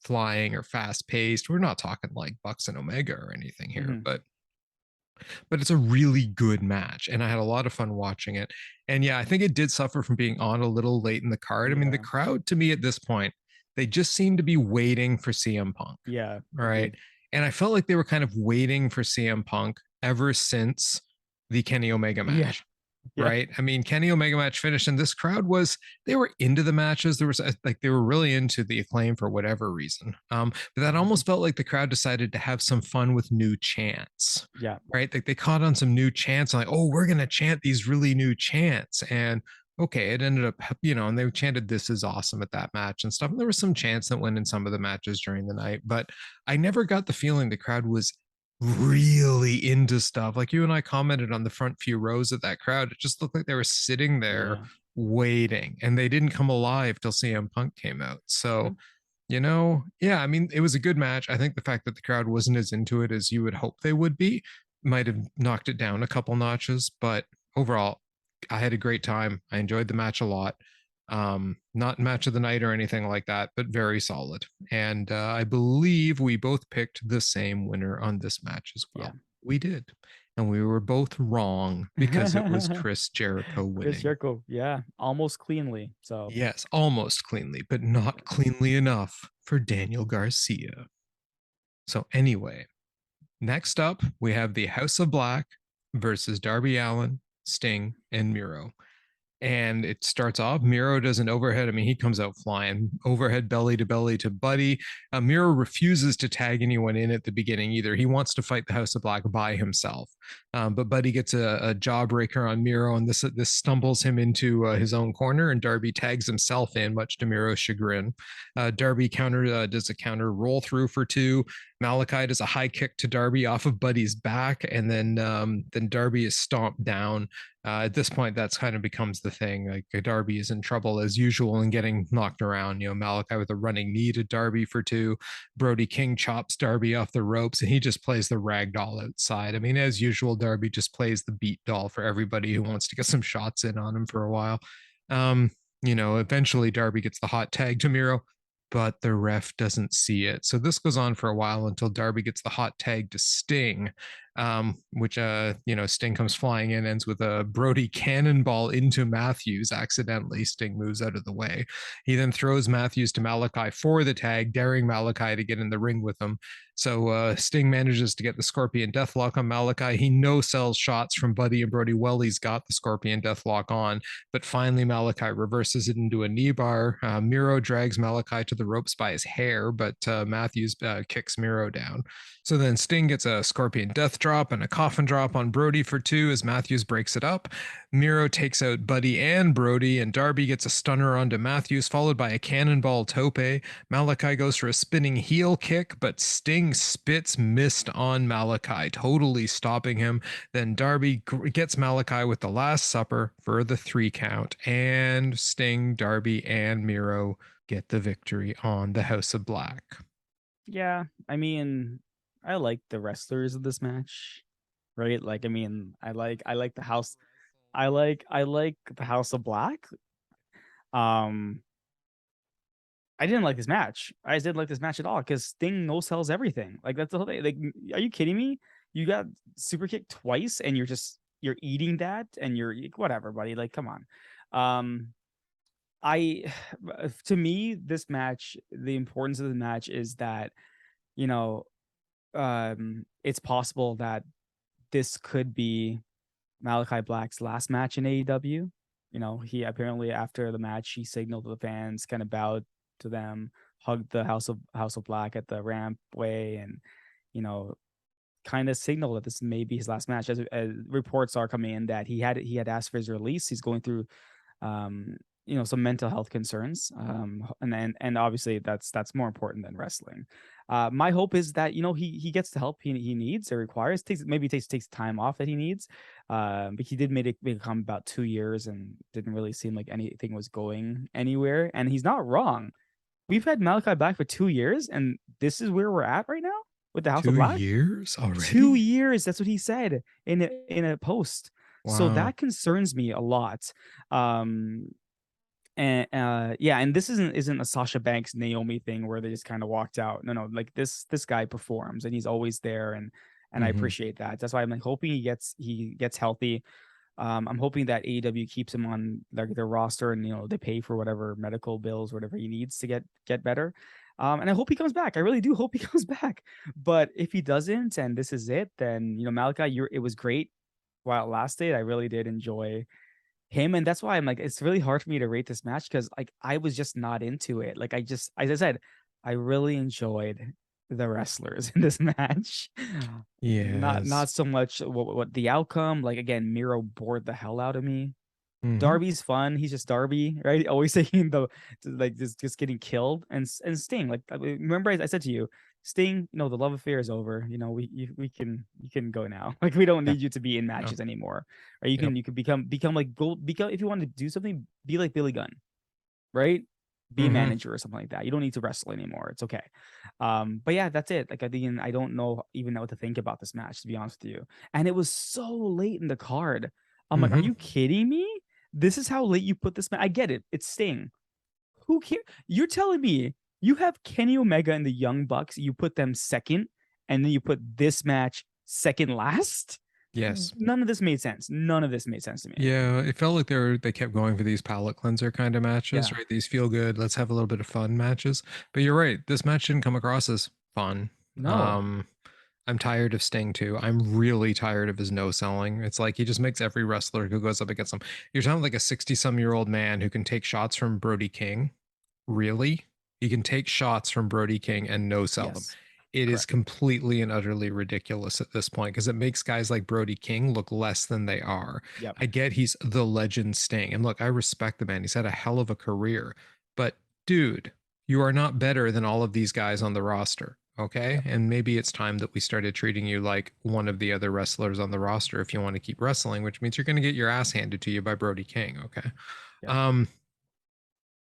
flying or fast paced. We're not talking like Bucks and Omega or anything here, Mhm. but it's a really good match and I had a lot of fun watching it. And yeah, I think it did suffer from being on a little late in the card. I mean, the Yeah. crowd to me at this point, they just seem to be waiting for CM Punk. Yeah. All right. Agreed. And I felt like they were kind of waiting for CM Punk ever since the Kenny Omega Yeah. match. Yeah. Right. I mean, Kenny Omega match finished, and this crowd they were into the matches. There was like they were really into the Acclaim for whatever reason. But that almost felt like the crowd decided to have some fun with new chants. Yeah. Right. Like they caught on some new chants, like, oh, we're gonna chant these really new chants. And okay, it ended up, and they chanted "This is awesome" at that match and stuff. And there were some chants that went in some of the matches during the night, but I never got the feeling the crowd was really into stuff. Like you and I commented on the front few rows of that crowd. It just looked like they were sitting there Yeah. waiting and they didn't come alive till CM Punk came out. So, Mhm. yeah, I mean, it was a good match. I think the fact that the crowd wasn't as into it as you would hope they would be might have knocked it down a couple notches, but overall, I had a great time. I enjoyed the match a lot. Not match of the night or anything like that, but very solid. And I believe we both picked the same winner on this match as Yeah. well. We did. And we were both wrong because it was Chris Jericho Chris winning. Jericho, yeah, almost cleanly. So Yes, almost cleanly, but not cleanly enough for Daniel Garcia. So, anyway, next up, we have the House of Black versus Darby Allin, Sting, and Miro. And it starts off. Miro does an overhead. I mean, he comes out flying overhead belly to belly to Buddy. Miro refuses to tag anyone in at the beginning either. He wants to fight the House of Black by himself. But Buddy gets a jawbreaker on Miro, and this stumbles him into his own corner. And Darby tags himself in, much to Miro's chagrin. Darby does a counter roll through for two. Malachi does a high kick to Darby off of Buddy's back, and then Darby is stomped down. At this point, that's kind of becomes the thing. Like Darby is in trouble as usual and getting knocked around. Malachi with a running knee to Darby for two. Brody King chops Darby off the ropes, and he just plays the rag doll outside. I mean, as usual, Darby just plays the beat doll for everybody who wants to get some shots in on him for a while. Eventually Darby gets the hot tag to Miro, but the ref doesn't see it. So this goes on for a while until Darby gets the hot tag to Sting, which Sting comes flying in, ends with a Brody cannonball into Matthews accidentally. Sting moves out of the way. He then throws Matthews to Malachi for the tag, daring Malachi to get in the ring with him. So Sting manages to get the Scorpion Deathlock on Malachi. He no-sells shots from Buddy and Brody while he's got the Scorpion Deathlock on, but finally Malachi reverses it into a knee bar. Miro drags Malachi to the ropes by his hair, but Matthews kicks Miro down. So then Sting gets a Scorpion Death Drop and a Coffin Drop on Brody for 2 as Matthews breaks it up. Miro takes out Buddy and Brody, and Darby gets a stunner onto Matthews, followed by a cannonball tope. Malachi goes for a spinning heel kick, but Sting spits mist on Malachi, totally stopping him. Then Darby gets Malachi with the Last Supper for the 3 count, and Sting, Darby, and Miro get the victory on the House of Black. Yeah, I mean, I like the wrestlers of this match, right? Like, I mean, I like the house. I like the House of Black. I didn't like this match. I just didn't like this match at all because Sting no sells everything. Like that's the whole thing. Like, are you kidding me? You got super kicked twice and you're eating that and you're whatever, buddy. Like, come on. I to me, this match, the importance of the match is that, it's possible that this could be Malachi Black's last match in AEW. He apparently after the match he signaled to the fans, kind of bowed to them, hugged the House of Black at the ramp way, and kind of signaled that this may be his last match. As reports are coming in that he had asked for his release. He's going through some mental health concerns, and obviously that's more important than wrestling. My hope is that he gets the help he needs or requires. Takes time off that he needs. But he did make a comment about 2 years and didn't really seem like anything was going anywhere. And he's not wrong. We've had Malachi Black for 2 years, and this is where we're at right now with the House of 2 Black. years already? 2 years. That's what he said in a post. Wow. So that concerns me a lot. And this isn't a Sasha Banks Naomi thing where they just kind of walked out. No, like this guy performs and he's always there, and I appreciate that. That's why I'm like hoping he gets healthy. I'm hoping that AEW keeps him on their roster, and they pay for whatever medical bills, whatever he needs to get better. And I hope he comes back. I really do hope he comes back. But if he doesn't, and this is it, then Malachi, it was great while it lasted. I really did enjoy him, and that's why I'm like, it's really hard for me to rate this match because like I was just not into it. Like as I said, I really enjoyed the wrestlers in this match. Yeah. Not so much what the outcome. Like again, Miro bored the hell out of me. Mm-hmm. Darby's fun. He's just Darby, right? Always taking just getting killed. And Sting, like remember I said to you, Sting, the love affair is over. You can go now. Like we don't need you to be in matches anymore. Or you can become like become if you want to do something, be like Billy Gunn, right? Be a manager or something like that. You don't need to wrestle anymore. It's okay. But yeah, that's it. Like I don't even know what to think about this match, to be honest with you. And it was so late in the card. I'm like, are you kidding me? This is how late you put this match. I get it. It's Sting. Who cares? You're telling me you have Kenny Omega and the Young Bucks. You put them second, and then you put this match second last. Yes. None of this made sense. None of this made sense to me. Yeah, it felt like they kept going for these palate cleanser kind of matches, right? These feel good, let's have a little bit of fun matches. But you're right, this match didn't come across as fun. No. I'm tired of Sting too. I'm really tired of his no selling. It's like he just makes every wrestler who goes up against him. You're talking like a 60-some-year-old man who can take shots from Brody King. Really? He can take shots from Brody King and no sell them. It is completely and utterly ridiculous at this point because it makes guys like Brody King look less than they are. Yep. I get he's the legend Sting. And look, I respect the man. He's had a hell of a career. But dude, you are not better than all of these guys on the roster. Okay. Yep. And maybe it's time that we started treating you like one of the other wrestlers on the roster if you want to keep wrestling, which means you're going to get your ass handed to you by Brody King. Okay. Yep.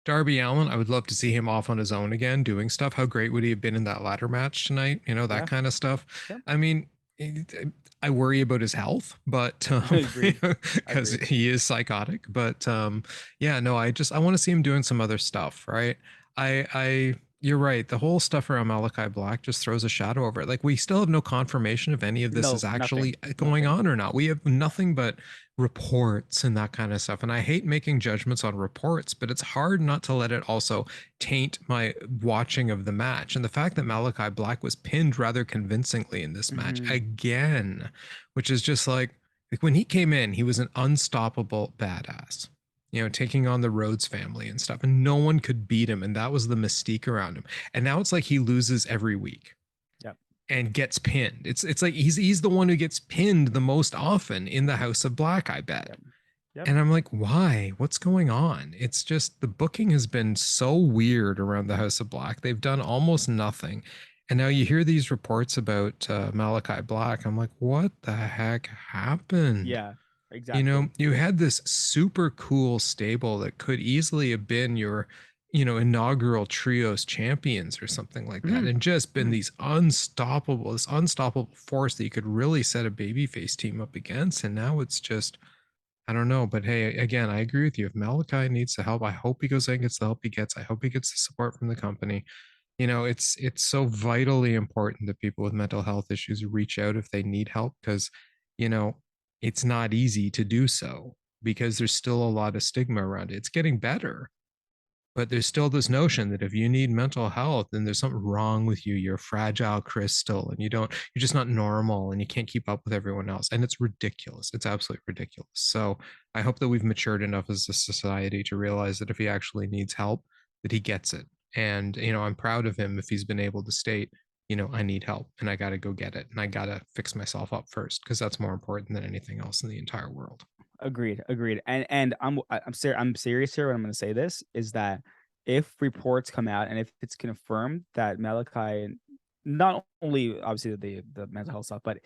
Darby Allin, I would love to see him off on his own again, doing stuff. How great would he have been in that ladder match tonight? That kind of stuff. Yep. I mean, I worry about his health, but Agreed. because Agreed. he is psychotic. But yeah, no, I want to see him doing some other stuff, right? You're right. The whole stuff around Malachi Black just throws a shadow over it. Like we still have no confirmation if any of this is No, actually nothing. going Nothing. on or not. We have nothing but reports and that kind of stuff. And I hate making judgments on reports, but it's hard not to let it also taint my watching of the match. And the fact that Malachi Black was pinned rather convincingly in this match Hmm. again, which is just like when he came in, he was an unstoppable badass, taking on the Rhodes family and stuff, and no one could beat him. And that was the mystique around him. And now it's like he loses every week Yep. and gets pinned. It's like he's the one who gets pinned the most often in the House of Black, I bet. Yep. Yep. And I'm like, why? What's going on? It's just the booking has been so weird around the House of Black. They've done almost nothing. And now you hear these reports about Malachi Black. I'm like, what the heck happened? Yeah. Exactly. You had this super cool stable that could easily have been your, inaugural trios champions or something like that, Hmm. and just been Hmm. this unstoppable force that you could really set a babyface team up against. And now it's just, I don't know. But hey, again, I agree with you. If Malachi needs the help, I hope he goes and gets the help he gets. I hope he gets the support from the company. It's so vitally important that people with mental health issues reach out if they need help, because you know it's not easy to do so, because there's still a lot of stigma around it. It's getting better, but there's still this notion that if you need mental health, then there's something wrong with you. You're a fragile crystal and you're just not normal and you can't keep up with everyone else. And it's ridiculous. It's absolutely ridiculous. So I hope that we've matured enough as a society to realize that if he actually needs help, that he gets it. And, I'm proud of him if he's been able to state, I need help and I got to go get it. And I got to fix myself up first, because that's more important than anything else in the entire world. Agreed. Agreed. And I'm serious here when I'm going to say this is that if reports come out and if it's confirmed that Malachi, not only obviously the mental health stuff, but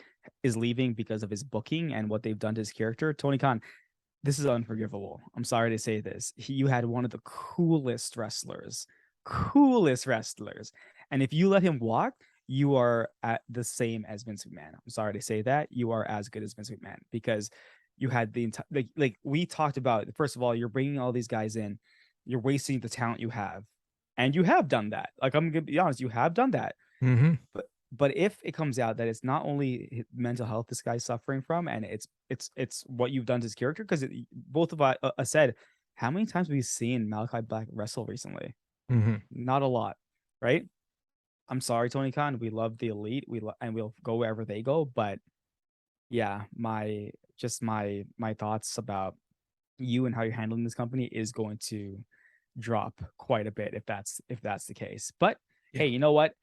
is leaving because of his booking and what they've done to his character, Tony Khan, this is unforgivable. I'm sorry to say this. You had one of the coolest wrestlers, and if you let him walk, you are at the same as Vince McMahon. I'm sorry to say that. You are as good as Vince McMahon, because you had the entire, like we talked about. First of all, you're bringing all these guys in, you're wasting the talent you have, and you have done that. Like, I'm gonna be honest, you have done that. Mm-hmm. But if it comes out that it's not only mental health this guy's suffering from, and it's what you've done to his character, because both of us said, how many times have we seen Malachi Black wrestle recently? Mm-hmm. Not a lot, right? I'm sorry, Tony Khan. We love the elite. And we'll go wherever they go. But yeah, my thoughts about you and how you're handling this company is going to drop quite a bit if that's the case. But Yeah. hey, you know what?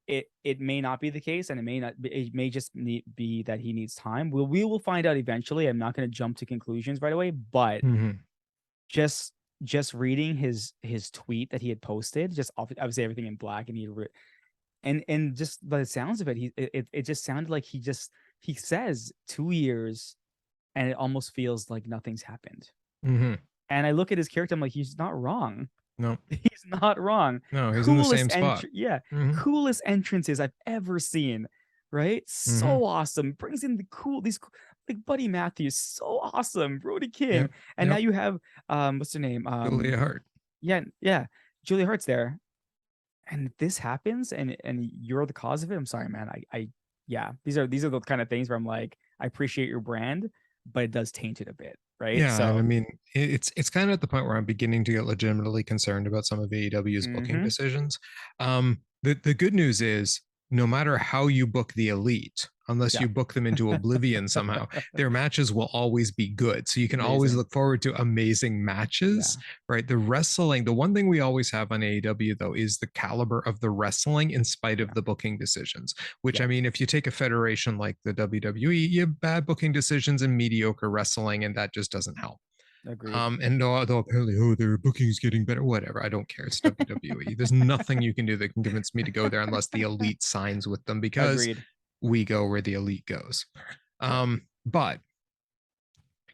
It may not be the case, and it may just be that he needs time. We will find out eventually. I'm not going to jump to conclusions right away, but Mm-hmm. just just reading his tweet that he had posted, just obviously everything in black, and and just by the sounds of it, it just sounded like he says 2 years, and it almost feels like nothing's happened. Mm-hmm. And I look at his character, I'm like, he's not wrong. No. He's not wrong. No, he's in the same spot. Mm-hmm. Coolest entrances I've ever seen. Right? Mm-hmm. So awesome. Brings in like Buddy Matthews, so awesome. Brody King. Yep. And now Yep. you have what's her name? Julia Hart. Yeah. Julia Hart's there. And this happens, and you're the cause of it. I'm sorry, man. I yeah, these are the kind of things where I'm like, I appreciate your brand, but it does taint it a bit, right? Yeah, and I So mean, it's kind of at the point where I'm beginning to get legitimately concerned about some of AEW's booking mhm, decisions. The good news is, no matter how you book the elite, unless yeah, you book them into oblivion somehow, their matches will always be good. So you can always amazing. look forward to amazing matches, Yeah, right? The wrestling, the one thing we always have on AEW though is the caliber of the wrestling in spite of yeah, the booking decisions. Which, yeah. I mean, if you take a federation like the WWE, you have bad booking decisions and mediocre wrestling, and that just doesn't help. Agreed. And though apparently, their booking is getting better, whatever. I don't care. It's WWE. There's nothing you can do that can convince me to go there unless the elite signs with them, because Agreed. we go where the elite goes. Yep. But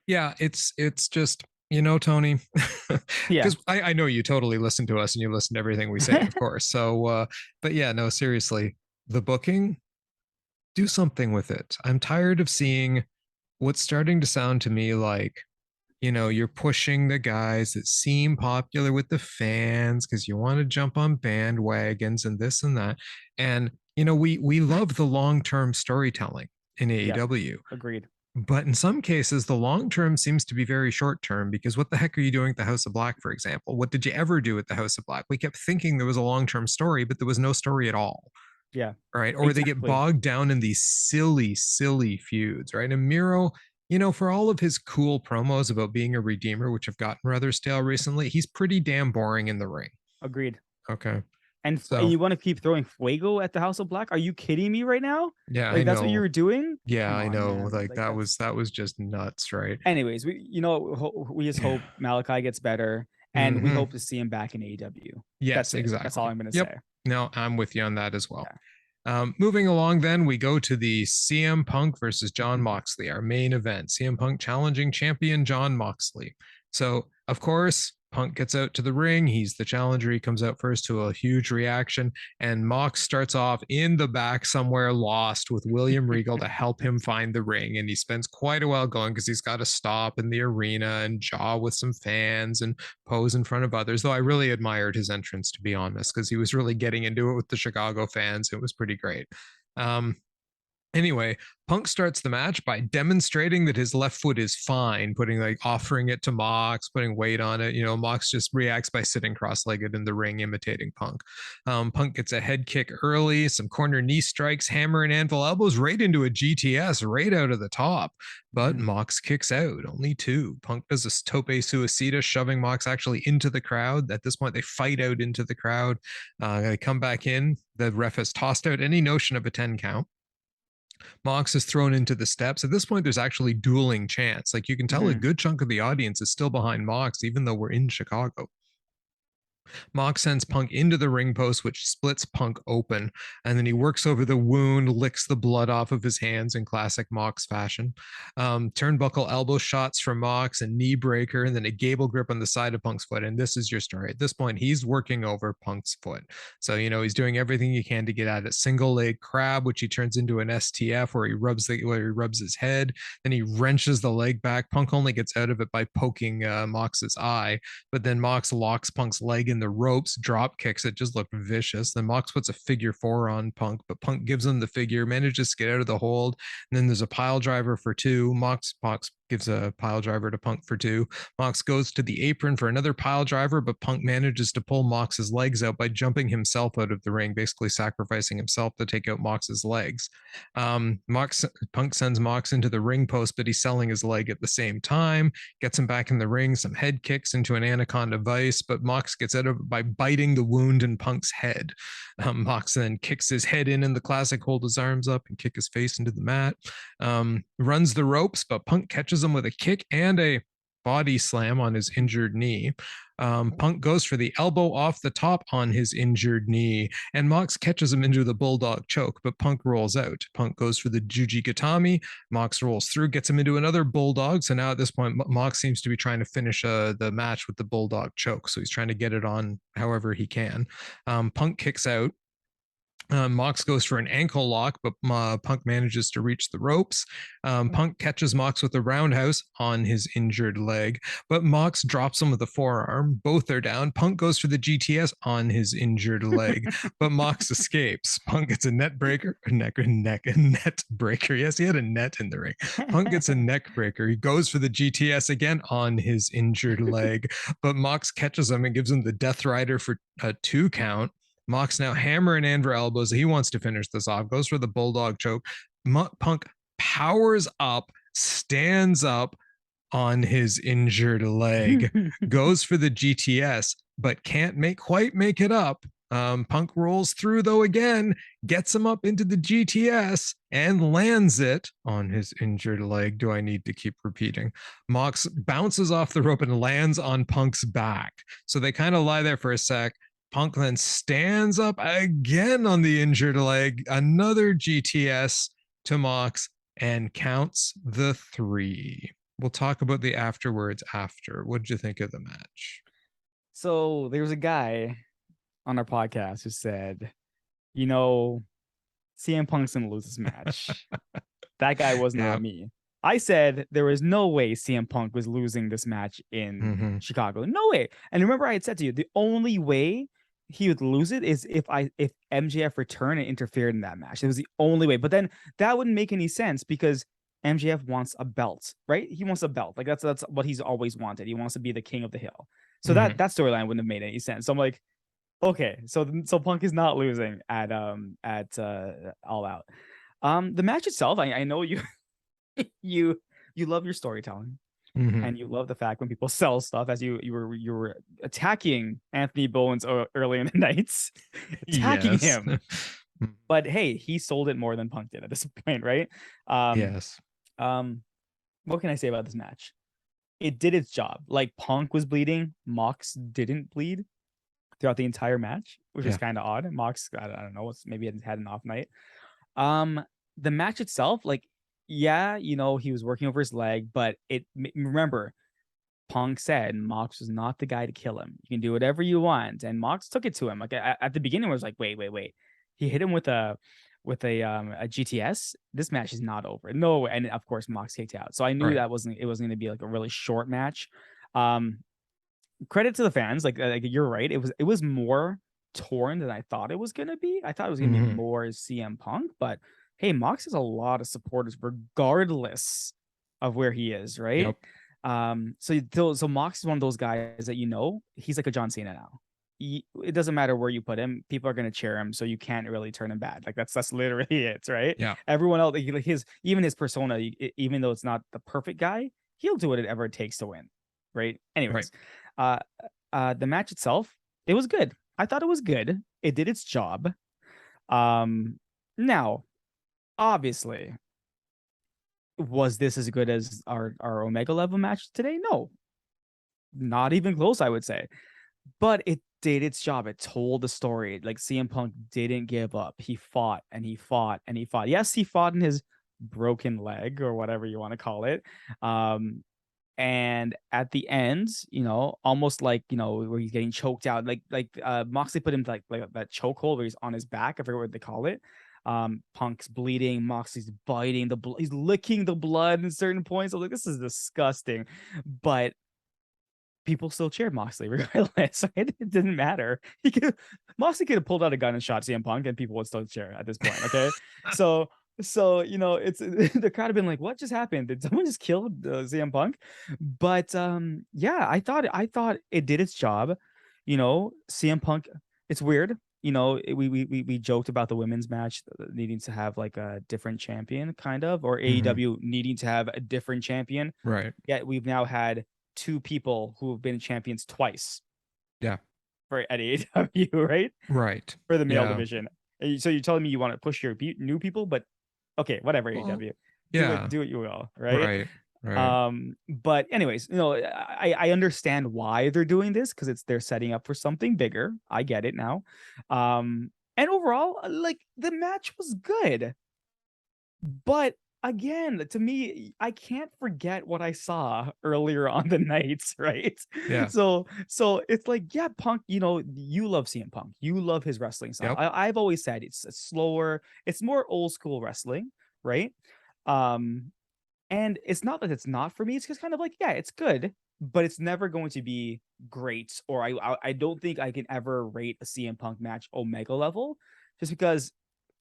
yeah, it's just, Tony, Yeah. because I know you totally listen to us and you listen to everything we say, of course. So, but yeah, no, seriously, the booking, Do something with it. I'm tired of seeing what's starting to sound to me like, you're pushing the guys that seem popular with the fans because you want to jump on bandwagons and this and that. And we love the long-term storytelling in Yeah, AEW. agreed. But in some cases, the long term seems to be very short term because what the heck are you doing at the House of Black, for example? What did you ever do at the House of Black? We kept thinking there was a long term story, but there was no story at all. Yeah, Right. Or they get exactly. bogged down in these silly, silly feuds. Right. And Miro, for all of his cool promos about being a redeemer, which have gotten rather stale recently, he's pretty damn boring in the ring. Agreed. Okay. And So, you want to keep throwing Fuego at the House of Black? Are you kidding me right now? yeah, I Like that's what you know. were doing? Yeah, Come I on, know. man. Like Like that's that was just nuts. Right. anyways, we just hope Malachi gets better and we Mm-hmm. hope to see him back in AEW. Yes, That's it. That's all exactly. I'm gonna Yep. say. No, I'm with you on that as well. Yeah. Moving along, then we go to the CM Punk versus Jon Moxley, our main event. CM Punk challenging champion Jon Moxley. So, of course, Punk gets out to the ring. He's the challenger. He comes out first to a huge reaction, and Mox starts off in the back somewhere lost with William Regal to help him find the ring. And he spends quite a while going because he's got to stop in the arena and jaw with some fans and pose in front of others. Though I really admired his entrance, to be honest, because he was really getting into it with the Chicago fans. It was pretty great. Um, Anyway, Punk starts the match by demonstrating that his left foot is fine, offering it to Mox, putting weight on it. Mox just reacts by sitting cross-legged in the ring, imitating Punk. Punk gets a head kick early, some corner knee strikes, hammer and anvil elbows right into a GTS right out of the top. But Mox kicks out, only two. Punk does a tope suicida, shoving Mox actually into the crowd. At this point, they fight out into the crowd. They come back in. The ref has tossed out any notion of a 10 count. Mox is thrown into the steps. At this point, there's actually dueling chants. Like you can tell a good chunk of the audience is still behind Mox, even though we're in Chicago. Mox sends Punk into the ring post, which splits Punk open, and then he works over the wound, licks the blood off of his hands in classic Mox fashion. Turnbuckle elbow shots from Mox, and knee breaker, and then a gable grip on the side of Punk's foot. And this is your story. At this point, he's working over Punk's foot. So, he's doing everything he can to get at it. Single leg crab, which he turns into an STF where he rubs his head. Then he wrenches the leg back. Punk only gets out of it by poking Mox's eye, but then Mox locks Punk's leg in the ropes, drop kicks it, just looked vicious. Then Mox puts a figure four on Punk, but Punk gives him the figure, manages to get out of the hold. And then there's a pile driver for two. Mox gives a pile driver to Punk for two. Mox goes to the apron for another pile driver, but Punk manages to pull Mox's legs out by jumping himself out of the ring, basically sacrificing himself to take out Mox's legs. Punk sends Mox into the ring post, but he's selling his leg at the same time, gets him back in the ring, some head kicks into an anaconda vice, but Mox gets out of it by biting the wound in Punk's head. Mox then kicks his head in the classic hold his arms up and kick his face into the mat. Runs the ropes, but Punk catches him with a kick and a body slam on his injured knee. Punk goes for the elbow off the top on his injured knee, and Mox catches him into the bulldog choke, but Punk rolls out. Punk goes for the Juji Gatami. Mox rolls through, gets him into another bulldog. So now at this point, Mox seems to be trying to finish the match with the bulldog choke. So he's trying to get it on however he can. Punk kicks out. Mox goes for an ankle lock, but Punk manages to reach the ropes. Punk catches Mox with a roundhouse on his injured leg, but Mox drops him with a forearm. Both are down. Punk goes for the GTS on his injured leg, but Mox escapes. Punk gets a net breaker, net breaker. Yes, he had a net in the ring. Punk gets a neck breaker. He goes for the GTS again on his injured leg, but Mox catches him and gives him the Death Rider for a 2 count. Mox now hammer and anvil elbows. He wants to finish this off. Goes for the bulldog choke. Punk powers up, stands up on his injured leg, goes for the GTS, but can't quite make it up. Punk rolls through though again, gets him up into the GTS and lands it on his injured leg. Do I need to keep repeating? Mox bounces off the rope and lands on Punk's back. So they kind of lie there for a sec. Punk then stands up again on the injured leg, another GTS to Mox, and counts the 3. We'll talk about the afterwards after. What did you think of the match? So there was a guy on our podcast who said, you know, CM Punk's gonna lose this match. That guy was not Yep. me. I said there was no way CM Punk was losing this match in Mhm. Chicago. No way. And remember, I had said to you, the only way he would lose it is if MJF returned and interfered in that match. It was the only way. But then that wouldn't make any sense because MJF wants a belt, right? He wants a belt. Like that's what he's always wanted. He wants to be the king of the hill. So that Mhm. storyline wouldn't have made any sense. So I'm like, okay, so Punk is not losing at All Out. The match itself, I know you you love your storytelling Mhm. and you love the fact when people sell stuff as you were attacking Anthony Bowens early in the nights, attacking Yes. him. But hey, he sold it more than Punk did at this point, right? Um, Yes. um, what can I say about this match? It did its job. Like Punk was bleeding, Mox didn't bleed throughout the entire match, which was Yeah. kind of odd. Mox, I don't know, maybe he had an off night. Um, the match itself, like, yeah, he was working over his leg, but remember, Punk said Mox was not the guy to kill him. You can do whatever you want, and Mox took it to him. Like at the beginning, I was like, wait. He hit him with a GTS. This match is not over. No, and of course Mox kicked out. So I knew Right. that it wasn't going to be like a really short match. Um, Credit to the fans. Like you're right. It was more torn than I thought it was gonna be. I thought it was gonna be Mhm. more CM Punk, but hey, Mox has a lot of supporters regardless of where he is, right? Yep. So Mox is one of those guys that he's like a John Cena now. It doesn't matter where you put him, people are gonna cheer him, so you can't really turn him bad. Like that's literally it, right? Yeah. Everyone else, like his persona, even though it's not the perfect guy, he'll do whatever it takes to win, right? Right. Anyways, uh, the match itself, it was good. I thought it was good. It did its job. Now, obviously, was this as good as our Omega level match today? No, not even close, I would say. But it did its job. It told the story. Like CM Punk didn't give up. He fought and he fought and he fought. Yes, he fought in his broken leg or whatever you want to call it. And at the end, almost like where he's getting choked out, like Moxley put him like that chokehold where he's on his back. I forget what they call it. Punk's bleeding, Moxley's biting the blood, he's licking the blood in certain points. I'm like, this is disgusting, but people still cheered Moxley regardless. Right? It didn't matter. Moxley could have pulled out a gun and shot CM Punk, and people would still cheer at this point. Okay, so it's the crowd have been like, what just happened? Did someone just kill CM Punk? But yeah, I thought it did its job. CM Punk. It's weird. We joked about the women's match needing to have like a different champion, kind of, or Mhm. AEW needing to have a different champion. Right. Yet we've now had two people who have been champions twice Yeah. for at AEW, right? Right. For the male Yeah. division. So you're telling me you want to push your new people, but okay, whatever, Well, AEW. yeah. Do what you will, right? Right. Right. But anyways, I understand why they're doing this because they're setting up for something bigger. I get it now. And overall, like the match was good. But again, to me, I can't forget what I saw earlier on the nights, right? Yeah. So it's like, yeah, Punk, you love CM Punk. You love his wrestling style. Yep. I've always said it's slower, it's more old school wrestling, right? Um, and it's not that it's not for me, it's just kind of like, yeah, it's good, but it's never going to be great. Or I don't think I can ever rate a CM Punk match Omega level, just because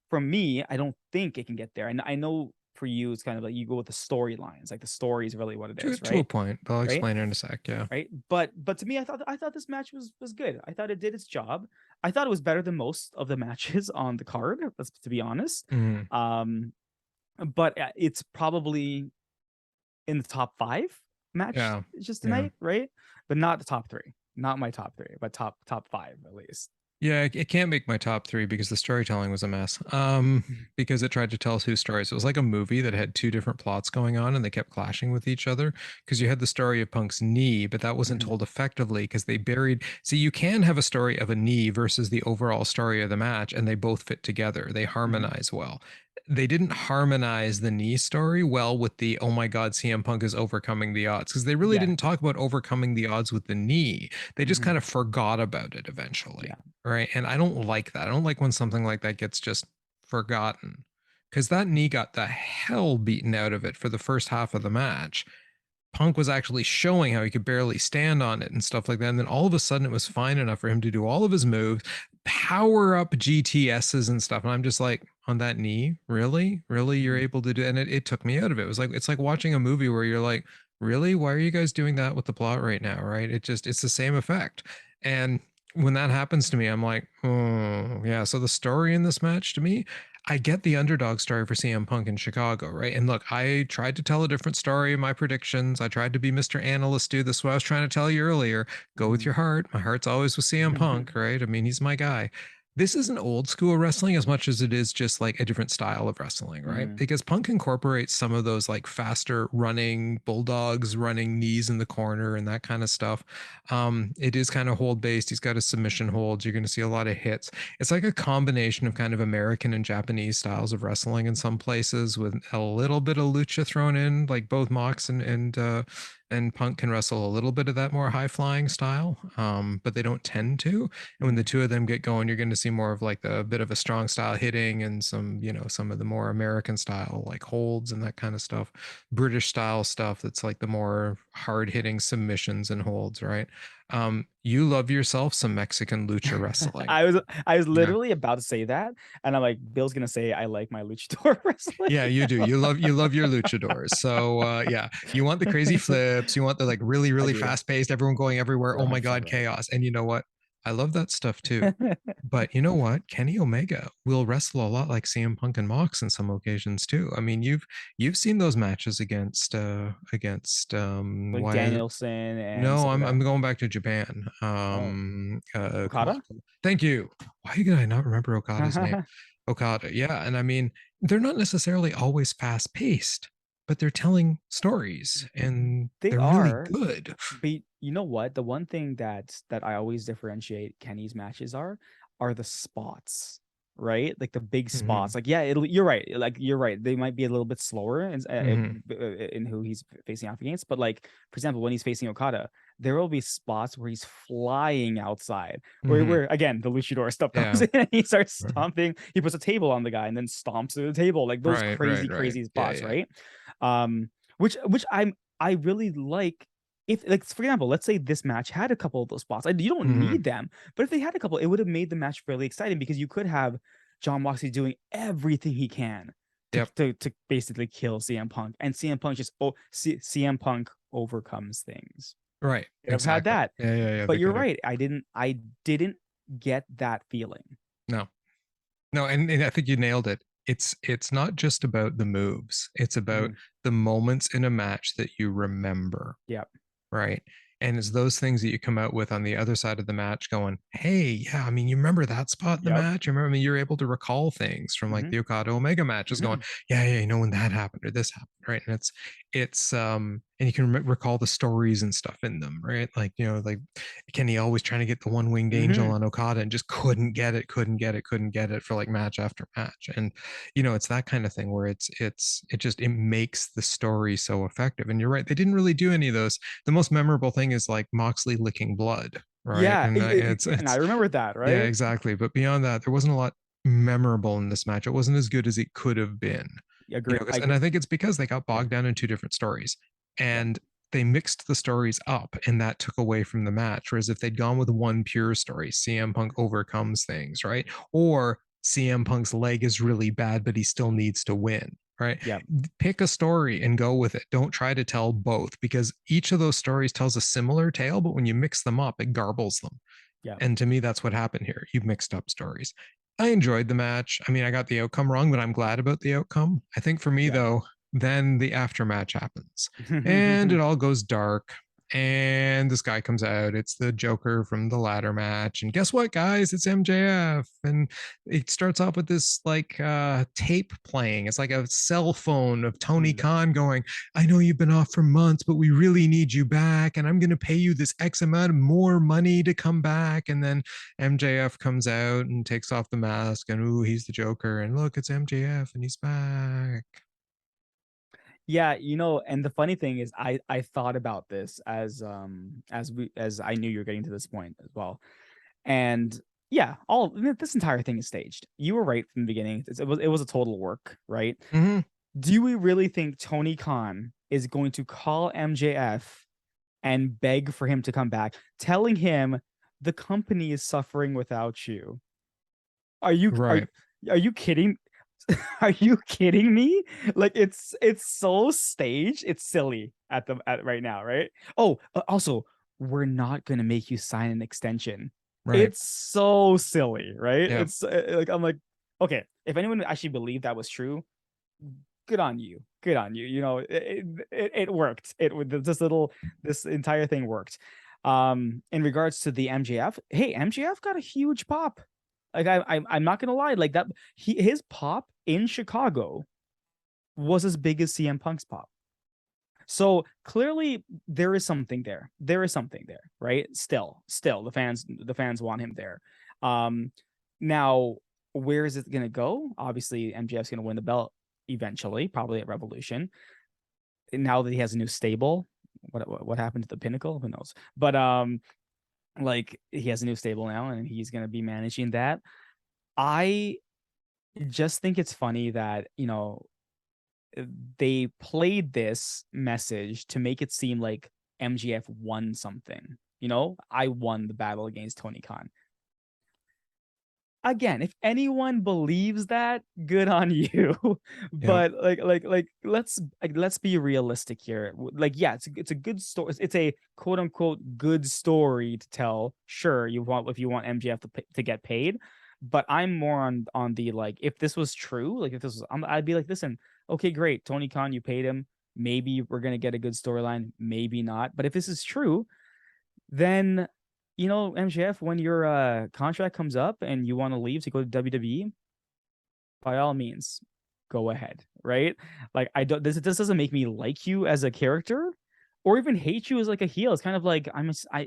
for me, I don't think it can get there. And I know for you, it's kind of like you go with the storylines. Like the story is really what it is, To a right? point, but I'll Right. explain in a sec. Yeah. Right. But to me, I thought this match was good. I thought it did its job. I thought it was better than most of the matches on the card. Let's to be honest. Mhm. Um, but it's probably in the top 5 match Yeah. just Yeah. tonight, right? But not the top 3. Not my top 3, but top 5 at least. Yeah, it can't make my top 3 because the storytelling was a mess. Because it tried to tell 2 stories. It was like a movie that had 2 different plots going on and they kept clashing with each other. Because you had the story of Punk's knee, but that wasn't Mhm. told effectively because they buried. See, you can have a story of a knee versus the overall story of the match, and they both fit together. They Mhm. harmonize well. They didn't harmonize the knee story well with the oh my god, CM Punk is overcoming the odds because they really Yeah. didn't talk about overcoming the odds with the knee. They just Mhm. kind of forgot about it eventually. Yeah. Right. And I don't like that. I don't like when something like that gets just forgotten because that knee got the hell beaten out of it for the first half of the match. Punk was actually showing how he could barely stand on it and stuff like that. And then all of a sudden it was fine enough for him to do all of his moves, power up GTSs and stuff. And I'm just like, on that knee, really? Really? You're able to do it? And it took me out of it. It was like, it's like watching a movie where you're like, really? Why are you guys doing that with the plot right now? Right? It's the same effect. And when that happens to me, I'm like, oh, yeah. So the story in this match to me, I get the underdog story for CM Punk in Chicago, right? And look, I tried to tell a different story in my predictions. I tried to be Mr. Analyst, do this. What I was trying to tell you earlier. Go with your heart. My heart's always with CM Punk, right? I mean, he's my guy. This isn't old school wrestling as much as it is just like a different style of wrestling, right? Because Punk incorporates some of those like faster running bulldogs, running knees in the corner and that kind of stuff. It is kind of hold based. He's got a submission holds. You're going to see a lot of hits. It's like a combination of kind of American and Japanese styles of wrestling in some places with a little bit of lucha thrown in, like both Mox and Punk can wrestle a little bit of that more high flying style, but they don't tend to. And when the two of them get going, you're going to see more of like a bit of a strong style hitting and some, some of the more American style like holds and that kind of stuff, British style stuff that's like the more hard hitting submissions and holds, right? You love yourself some Mexican lucha wrestling. I was Yeah. literally about to say that, and I'm like, Bill's gonna say I like my luchador wrestling. Yeah, you do. You love your luchadors. So yeah, you want the crazy flips. You want the like really I really do. fast paced. Everyone going everywhere. You're Oh my 100% god, chaos! And you know what? I love that stuff too. right. But you know what? Kenny Omega will wrestle a lot like CM Punk and Mox in some occasions too. I mean, you've seen those matches against Like why Danielson and no, stuff like I'm that. going back to Japan. Oh, Come Okada. on. Thank you. Why did I not remember Okada's name? Okada. Yeah, and I mean, they're not necessarily always fast paced, but they're telling stories and They they're really are, good. but you know what? The one thing that I always differentiate Kenny's matches are the spots, right? Like the big Hmm. spots. Like yeah, you're right. Like you're right. They might be a little bit slower Hmm. in who he's facing off against. But like for example, when he's facing Okada, there will be spots where he's flying outside, Hmm. where again the luchador stuff comes Yeah. in and he starts stomping. He puts a table on the guy and then stomps through the table. Like those Right, right, crazy, right. crazy Yeah, spots, yeah. right? Which I really like. If like for example, let's say this match had a couple of those spots. You don't Hmm. need them, but if they had a couple, it would have made the match fairly exciting because you could have Jon Moxley doing everything he can to Yep. to basically kill CM Punk, and CM Punk just CM Punk overcomes things. Right. Could have had Exactly. that, Yeah, yeah, yeah. but They you're could have. right. I didn't get that feeling. No. No, and I think you nailed it. It's not just about the moves. It's about Mhm. the moments in a match that you remember, Yep. right? And it's those things that you come out with on the other side of the match going, hey, yeah, I mean, you remember that spot in the Yep. match? You remember, I mean, you're able to recall things from like Hmm. the Okada Omega matches going, Hmm. yeah, yeah, you know, when that happened or this happened, right? And and you can recall the stories and stuff in them, right? Like, like Kenny always trying to get the one winged angel Hmm. on Okada and just couldn't get it for like match after match. And it's that kind of thing where it makes the story so effective. And you're right, they didn't really do any of those. The most memorable thing is like Moxley licking blood, right? Yeah, And and I it's remember that, yeah, right? exactly. But beyond that, there wasn't a lot memorable in this match. It wasn't as good as it could have been, Agree. and I think it's because they got Yeah, bogged down in two different stories, yeah, and they mixed the stories up, and that took away from the match. Whereas if they'd gone with one pure story, CM Punk overcomes things, right? Or CM Punk's leg is really bad, but he still needs to win, right? yeah, Pick a story and go with it. Don't try to tell both because each of those stories tells a similar tale, but when you mix them up, it garbles them. yeah. And to me, that's what happened here. You've mixed up stories. I enjoyed the match. I mean, I got the outcome wrong, but I'm glad about the outcome. I think for me, Yeah. though, then the aftermatch happens and it all goes dark. And this guy comes out. It's the Joker from the ladder match. And guess what, guys? It's MJF. And it starts off with this like tape playing. It's like a cell phone of Tony Mm. Khan going, I know you've been off for months, but we really need you back. And I'm going to pay you this X amount of more money to come back. And then MJF comes out and takes off the mask. And ooh, he's the Joker. And look, it's MJF and he's back. Yeah, and the funny thing is I thought about this as I knew you were getting to this point as well. And yeah, all this entire thing is staged. You were right from the beginning. It was a total work, right? Mm-hmm. Do we really think Tony Khan is going to call MJF and beg for him to come back, telling him the company is suffering without you? Are you are Right. are you kidding? Are you kidding me? Like it's so staged. It's silly at right now, right? Oh, also, we're not gonna make you sign an extension. Right. It's so silly, right? Yeah. It's like I'm like, okay, if anyone actually believed that was true, good on you. Good on you. You know, it worked. It with this entire thing worked. In regards to the MJF, hey, MJF got a huge pop. Like I'm not gonna lie, like that his pop in Chicago was as big as CM Punk's pop. So clearly there is something there. There is something there, right? Still the fans want him there. Um Now where is it gonna go? Obviously MJF's gonna win the belt eventually, probably at Revolution. And now that he has a new stable, what happened to the Pinnacle? Who knows? But like he has a new stable now and he's gonna be managing that. I just think it's funny that, they played this message to make it seem like MGF won something. I won the battle against Tony Khan. Again, if anyone believes that, good on you. Yep. But let's be realistic here. Like, yeah, it's a good story. It's a quote unquote good story to tell. Sure, if you want MJF to get paid, but I'm more on the like, if this was true, like if this was, I'd be like, listen, okay, great, Tony Khan, you paid him. Maybe we're gonna get a good storyline, maybe not. But if this is true, then MJF, when your contract comes up and you want to leave to go to WWE, by all means, go ahead, right? Like I don't this doesn't make me like you as a character or even hate you as like a heel. It's kind of like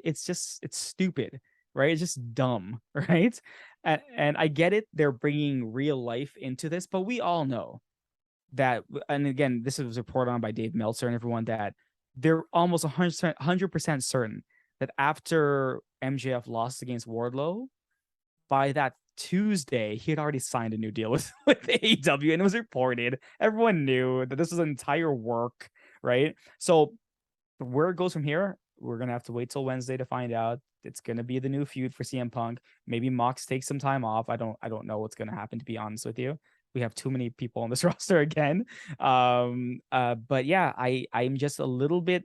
it's stupid, right? It's just dumb, right? And I get it, they're bringing real life into this, but we all know that, and again, this was reported on by Dave Meltzer and everyone, that they're almost 100% certain that after MJF lost against Wardlow, by that Tuesday, he had already signed a new deal with AEW, and it was reported. Everyone knew that this was an entire work, right? So where it goes from here, we're gonna have to wait till Wednesday to find out. It's gonna be the new feud for CM Punk. Maybe Mox takes some time off. I don't know what's gonna happen, to be honest with you. We have too many people on this roster again. But yeah, I'm just a little bit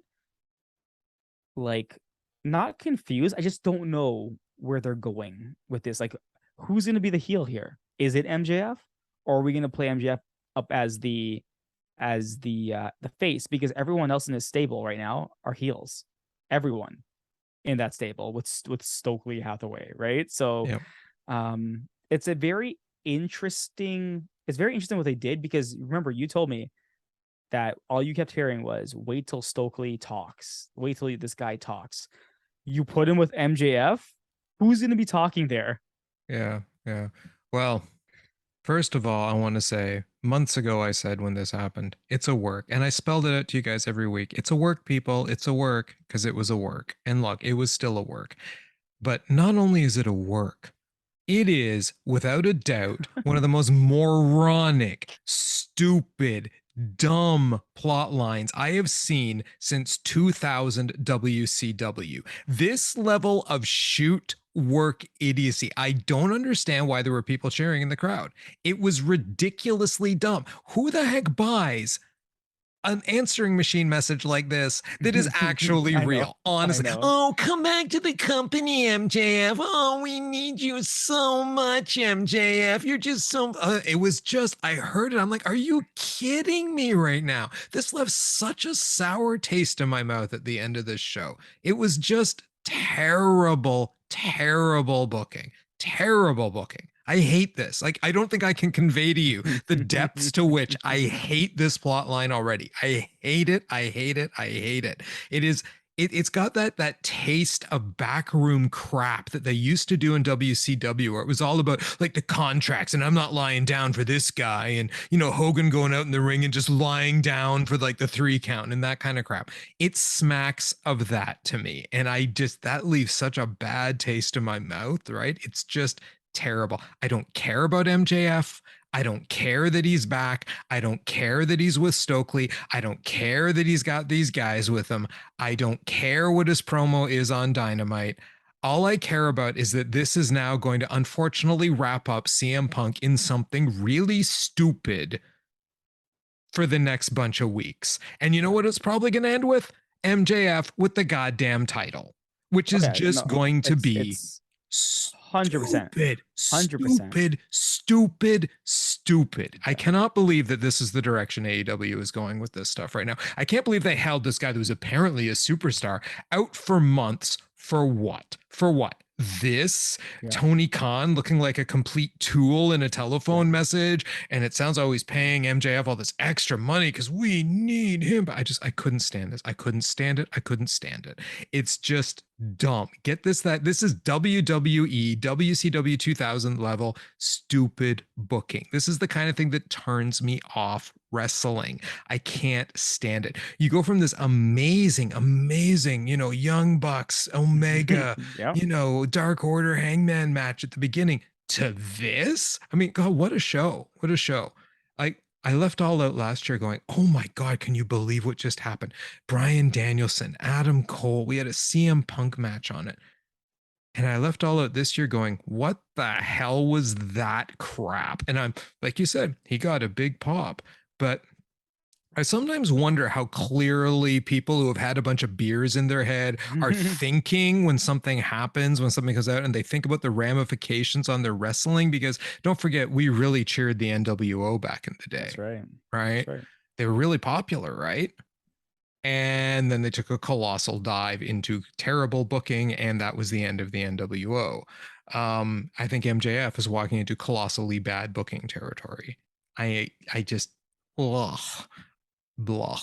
like not confused. I just don't know where they're going with this. Like, who's gonna be the heel here? Is it MJF, or are we gonna play MJF up as the face? Because everyone else in this stable right now are heels. Everyone in that stable with Stokely Hathaway, right? So Yep. it's a very interesting. It's very interesting what they did, because remember you told me that all you kept hearing was wait till Stokely talks. Wait till this guy talks. You put him with MJF. Who's going to be talking there? Yeah. Yeah. Well, first of all, I want to say months ago, I said when this happened, it's a work. And I spelled it out to you guys every week. It's a work, people. It's a work because it was a work. And look, it was still a work. But not only is it a work, it is, without a doubt, one of the most moronic, stupid, dumb plot lines I have seen since 2000 WCW. This level of shoot work idiocy. I don't understand why there were people cheering in the crowd. It was ridiculously dumb. Who the heck buys an answering machine message like this that is actually I know. real? I Honestly. know. Oh, come back to the company, MJF. Oh, we need you so much, MJF. You're just so. It was just, I heard it. I'm like, are you kidding me right now? This left such a sour taste in my mouth at the end of this show. It was just terrible, terrible booking. Terrible booking. I hate this. Like, I don't think I can convey to you the depths to which I hate this plot line already. I hate it. I hate it. I hate it. It is it's got that taste of backroom crap that they used to do in WCW, where it was all about like the contracts and I'm not lying down for this guy, and Hogan going out in the ring and just lying down for like the 3 count and that kind of crap. It smacks of that to me, and that leaves such a bad taste in my mouth, right? It's just terrible. I don't care about MJF. I don't care that he's back. I don't care that he's with Stokely. I don't care that he's got these guys with him. I don't care what his promo is on Dynamite. All I care about is that this is now going to unfortunately wrap up CM Punk in something really stupid for the next bunch of weeks. And you know what it's probably going to end with? MJF with the goddamn title, which is Okay, just no, going to be it's 100%, stupid, 100%. stupid, stupid, stupid. I Yeah. cannot believe that this is the direction AEW is going with this stuff right now. I can't believe they held this guy that was apparently a superstar out for months. For what? For what? This Yeah. Tony Khan looking like a complete tool in a telephone Yeah. message, and it sounds like he's paying MJF all this extra money because we need him. But I couldn't stand this. I couldn't stand it. I couldn't stand it. It's just dumb. Get this, that this is WWE, WCW 2000 level stupid booking. This is the kind of thing that turns me off wrestling. I can't stand it. You go from this amazing, Young Bucks, Omega, Yeah. Dark Order, Hangman match at the beginning to this. I mean, God, what a show. What a show. I left All Out last year going, oh my God, can you believe what just happened? Bryan Danielson, Adam Cole, we had a CM Punk match on it. And I left All Out this year going, what the hell was that crap? And I'm, like you said, he got a big pop. But I sometimes wonder how clearly people who have had a bunch of beers in their head are thinking when something happens, when something comes out, and they think about the ramifications on their wrestling. Because don't forget, we really cheered the NWO back in the day. That's right. Right? That's right. They were really popular, right? And then they took a colossal dive into terrible booking, and that was the end of the NWO. I think MJF is walking into colossally bad booking territory. I just, ugh, blah.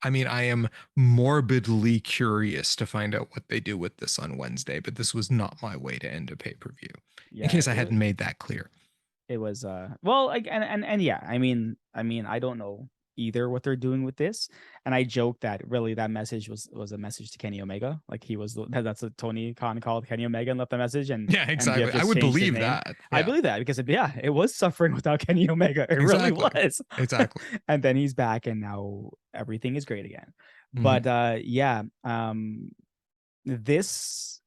I mean, I am morbidly curious to find out what they do with this on Wednesday, but this was not my way to end a pay-per-view. Yeah. In case I hadn't made that clear. It was well, like, and yeah, I mean I don't know either what they're doing with this, and I joke that really that message was a message to Kenny Omega, like he was that's what Tony Khan called Kenny Omega and left the message, and Yeah, exactly. MJF I just would changed his believe name. that. I Yeah, believe that because it was suffering without Kenny Omega, it really exactly. was. Exactly. And then he's back, and now everything is great again. Mhm. But yeah, this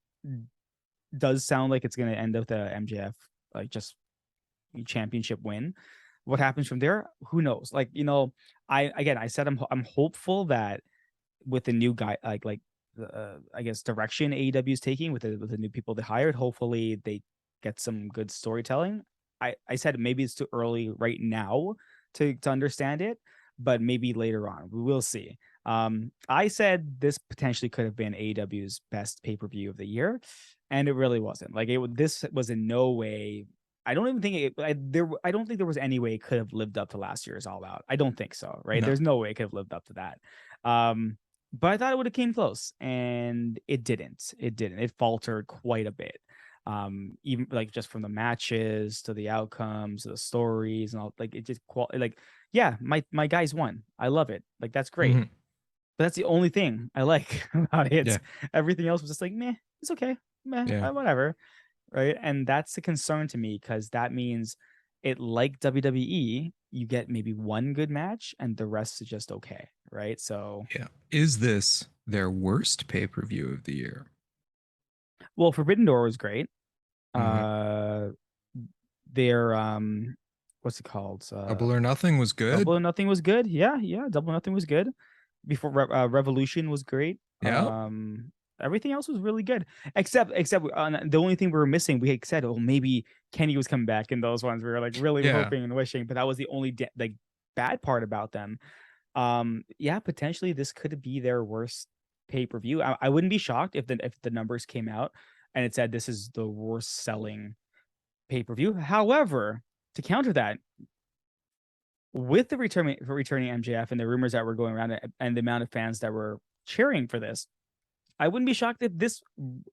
does sound like it's gonna end up the MJF like just championship win. What happens from there? Who knows? Like, I said I'm hopeful that with the new guy, I guess direction AEW is taking with the new people they hired, hopefully they get some good storytelling. I said maybe it's too early right now to understand it, but maybe later on we will see. I said this potentially could have been AEW's best pay-per-view of the year, and it really wasn't. Like this was in no way. I don't even think I don't think there was any way it could have lived up to last year's All Out. I don't think so, right? No. There's no way it could have lived up to that. But I thought it would have came close, and it didn't. It didn't. It faltered quite a bit. Even like just from the matches to the outcomes, to the stories, and all. Like it just yeah, my guys won. I love it. Like that's great. Mhm. But that's the only thing I like about it. Yeah. Everything else was just like meh. It's okay. Meh. Yeah. Whatever. Right. And that's a concern to me because that means it, like WWE, you get maybe one good match and the rest is just okay. Right. So, Yeah. Is this their worst pay-per-view of the year? well, Forbidden Door was great. Mhm. Their, what's it called? Double or Nothing was good. Double or Nothing was good. Yeah. Yeah. Double or Nothing was good. Before Revolution was great. Yeah. Everything else was really good, except the only thing we were missing. We had said, oh, maybe Kenny was coming back in those ones. We were like really Yeah. hoping and wishing, but that was the only like bad part about them. Yeah, potentially this could be their worst pay-per-view. I wouldn't be shocked if the numbers came out and it said this is the worst selling pay-per-view. However, to counter that, with the returning MJF and the rumors that were going around and the amount of fans that were cheering for this, I wouldn't be shocked if this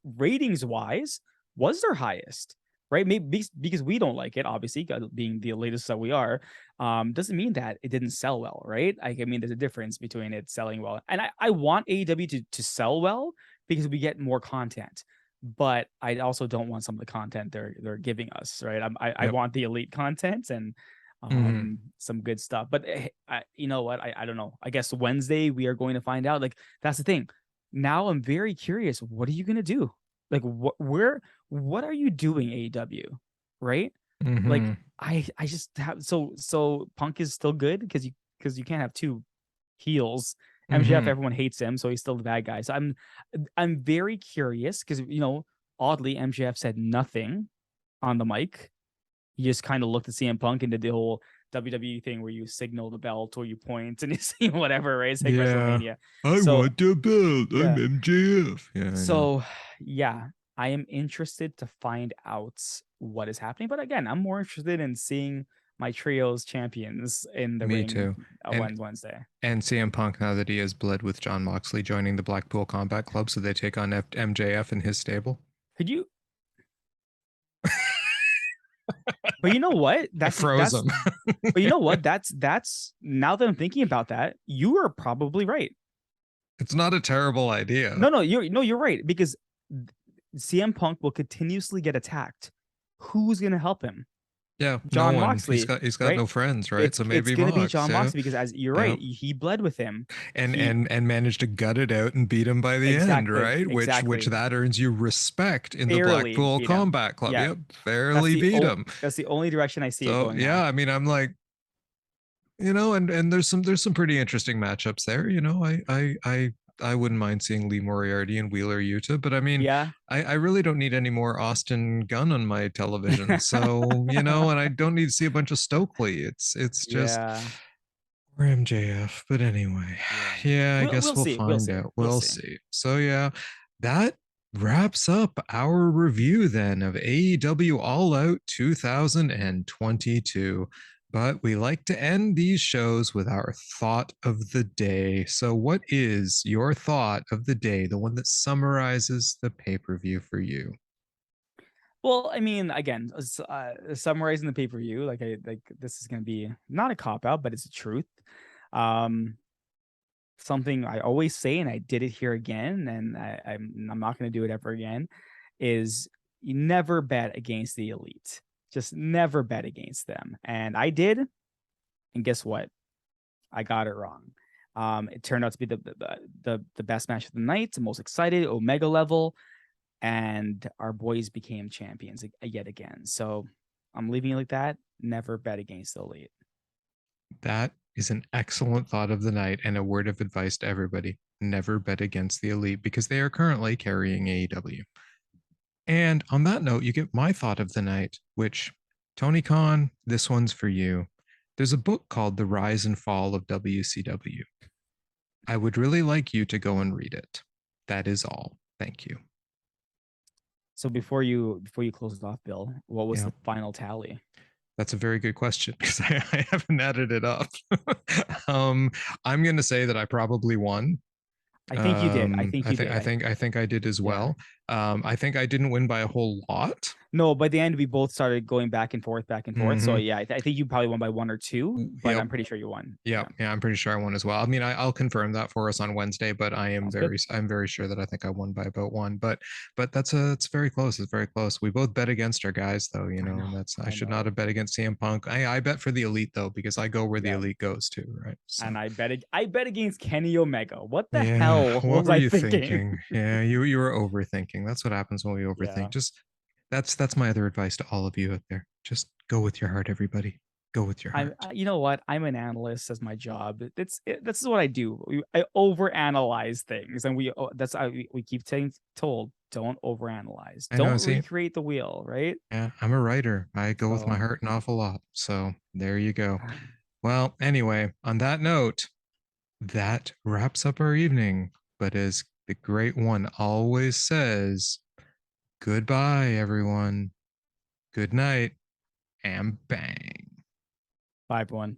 ratings wise was their highest, right? Maybe because we don't like it, obviously, being the elitist that we are, doesn't mean that it didn't sell well, right? I mean, there's a difference between it selling well, and I want AEW to sell well because we get more content. But I also don't want some of the content they're giving us, right? I want the elite content and some good stuff. But you know what? I don't know. I guess Wednesday we are going to find out. Like, that's the thing. Now I'm very curious. What are you gonna do? Like, what are you doing, AEW? Right? Like, I just have so Punk is still good because you can't have two heels. MJF, everyone hates him, so he's still the bad guy. So I'm very curious because, oddly, MJF said nothing on the mic. He just kind of looked at CM Punk and did the whole WWE thing where you signal the belt or you point and you see whatever, right? It's like WrestleMania. I want the belt. Yeah. I'm MJF. Yeah. So yeah, I am interested to find out what is happening. But again, I'm more interested in seeing my trio's champions in the ring too. Wednesday. And CM Punk, now that he has bled with Jon Moxley, joining the Blackpool Combat Club, so they take on MJF in his stable. Could you? But you know what? That's frozen. But you know what? That's now that I'm thinking about that, you are probably right. It's not a terrible idea. No, you're right, because CM Punk will continuously get attacked. Who's gonna help him? Yeah, Jon Moxley. He's got right? no friends, right? So maybe it's gonna be Jon Moxley, because as you're right, he bled with him and managed to gut it out and beat him by the end, right? Which that earns you respect in the Blackpool Combat Club. Yep, fairly beat him. That's the only direction I see it going. Yeah, I mean, I'm like, and there's some pretty interesting matchups there. I wouldn't mind seeing Lee Moriarty and Wheeler Yuta, but I mean, I really don't need any more Austin Gunn on my television. So, and I don't need to see a bunch of Stokely. It's just or MJF. But anyway, I guess we'll find out. We'll see. So yeah, that wraps up our review then of AEW All Out 2022. But we like to end these shows with our thought of the day. So what is your thought of the day, the one that summarizes the pay-per-view for you? Well, I mean, again, summarizing the pay-per-view, like this is going to be not a cop-out, but it's a truth. Something I always say, and I did it here again, and I'm not going to do it ever again, is you never bet against the elite. Just never bet against them. And I did. And guess what? I got it wrong. It turned out to be the best match of the night, the most excited, Omega level. And our boys became champions yet again. So I'm leaving it like that. Never bet against the elite. That is an excellent thought of the night and a word of advice to everybody. Never bet against the elite because they are currently carrying AEW. And on that note, you get my thought of the night, which, Tony Khan, this one's for you. There's a book called The Rise and Fall of WCW. I would really like you to go and read it. That is all. Thank you. So before you close it off, Bill, what was the final tally? That's a very good question because I haven't added it up. I'm going to say that I probably won. I think you did. I think I did as well. I think I didn't win by a whole lot. No, by the end we both started going back and forth. So yeah, I think you probably won by 1 or 2, but I'm pretty sure you won. Yeah, I'm pretty sure I won as well. I mean, I'll confirm that for us on Wednesday, but I'm very sure that I think I won by about 1. But it's very close. It's very close. We both bet against our guys, though. I should not have bet against CM Punk. I bet for the elite though because I go where the elite goes to, right? So. And I bet against Kenny Omega. What the hell? What were you thinking? Yeah, you were overthinking. That's what happens when we overthink. Just that's my other advice to all of you out there. Just go with your heart, everybody. Go with your heart. You know what? I'm an analyst as my job. This is what I do. I overanalyze things, and we keep told don't overanalyze. Don't recreate the wheel, right? Yeah, I'm a writer. I go with my heart an awful lot. So there you go. Well, anyway, on that note, that wraps up our evening. But as the great one always says, goodbye, everyone. Good night, and bang. Bye, everyone.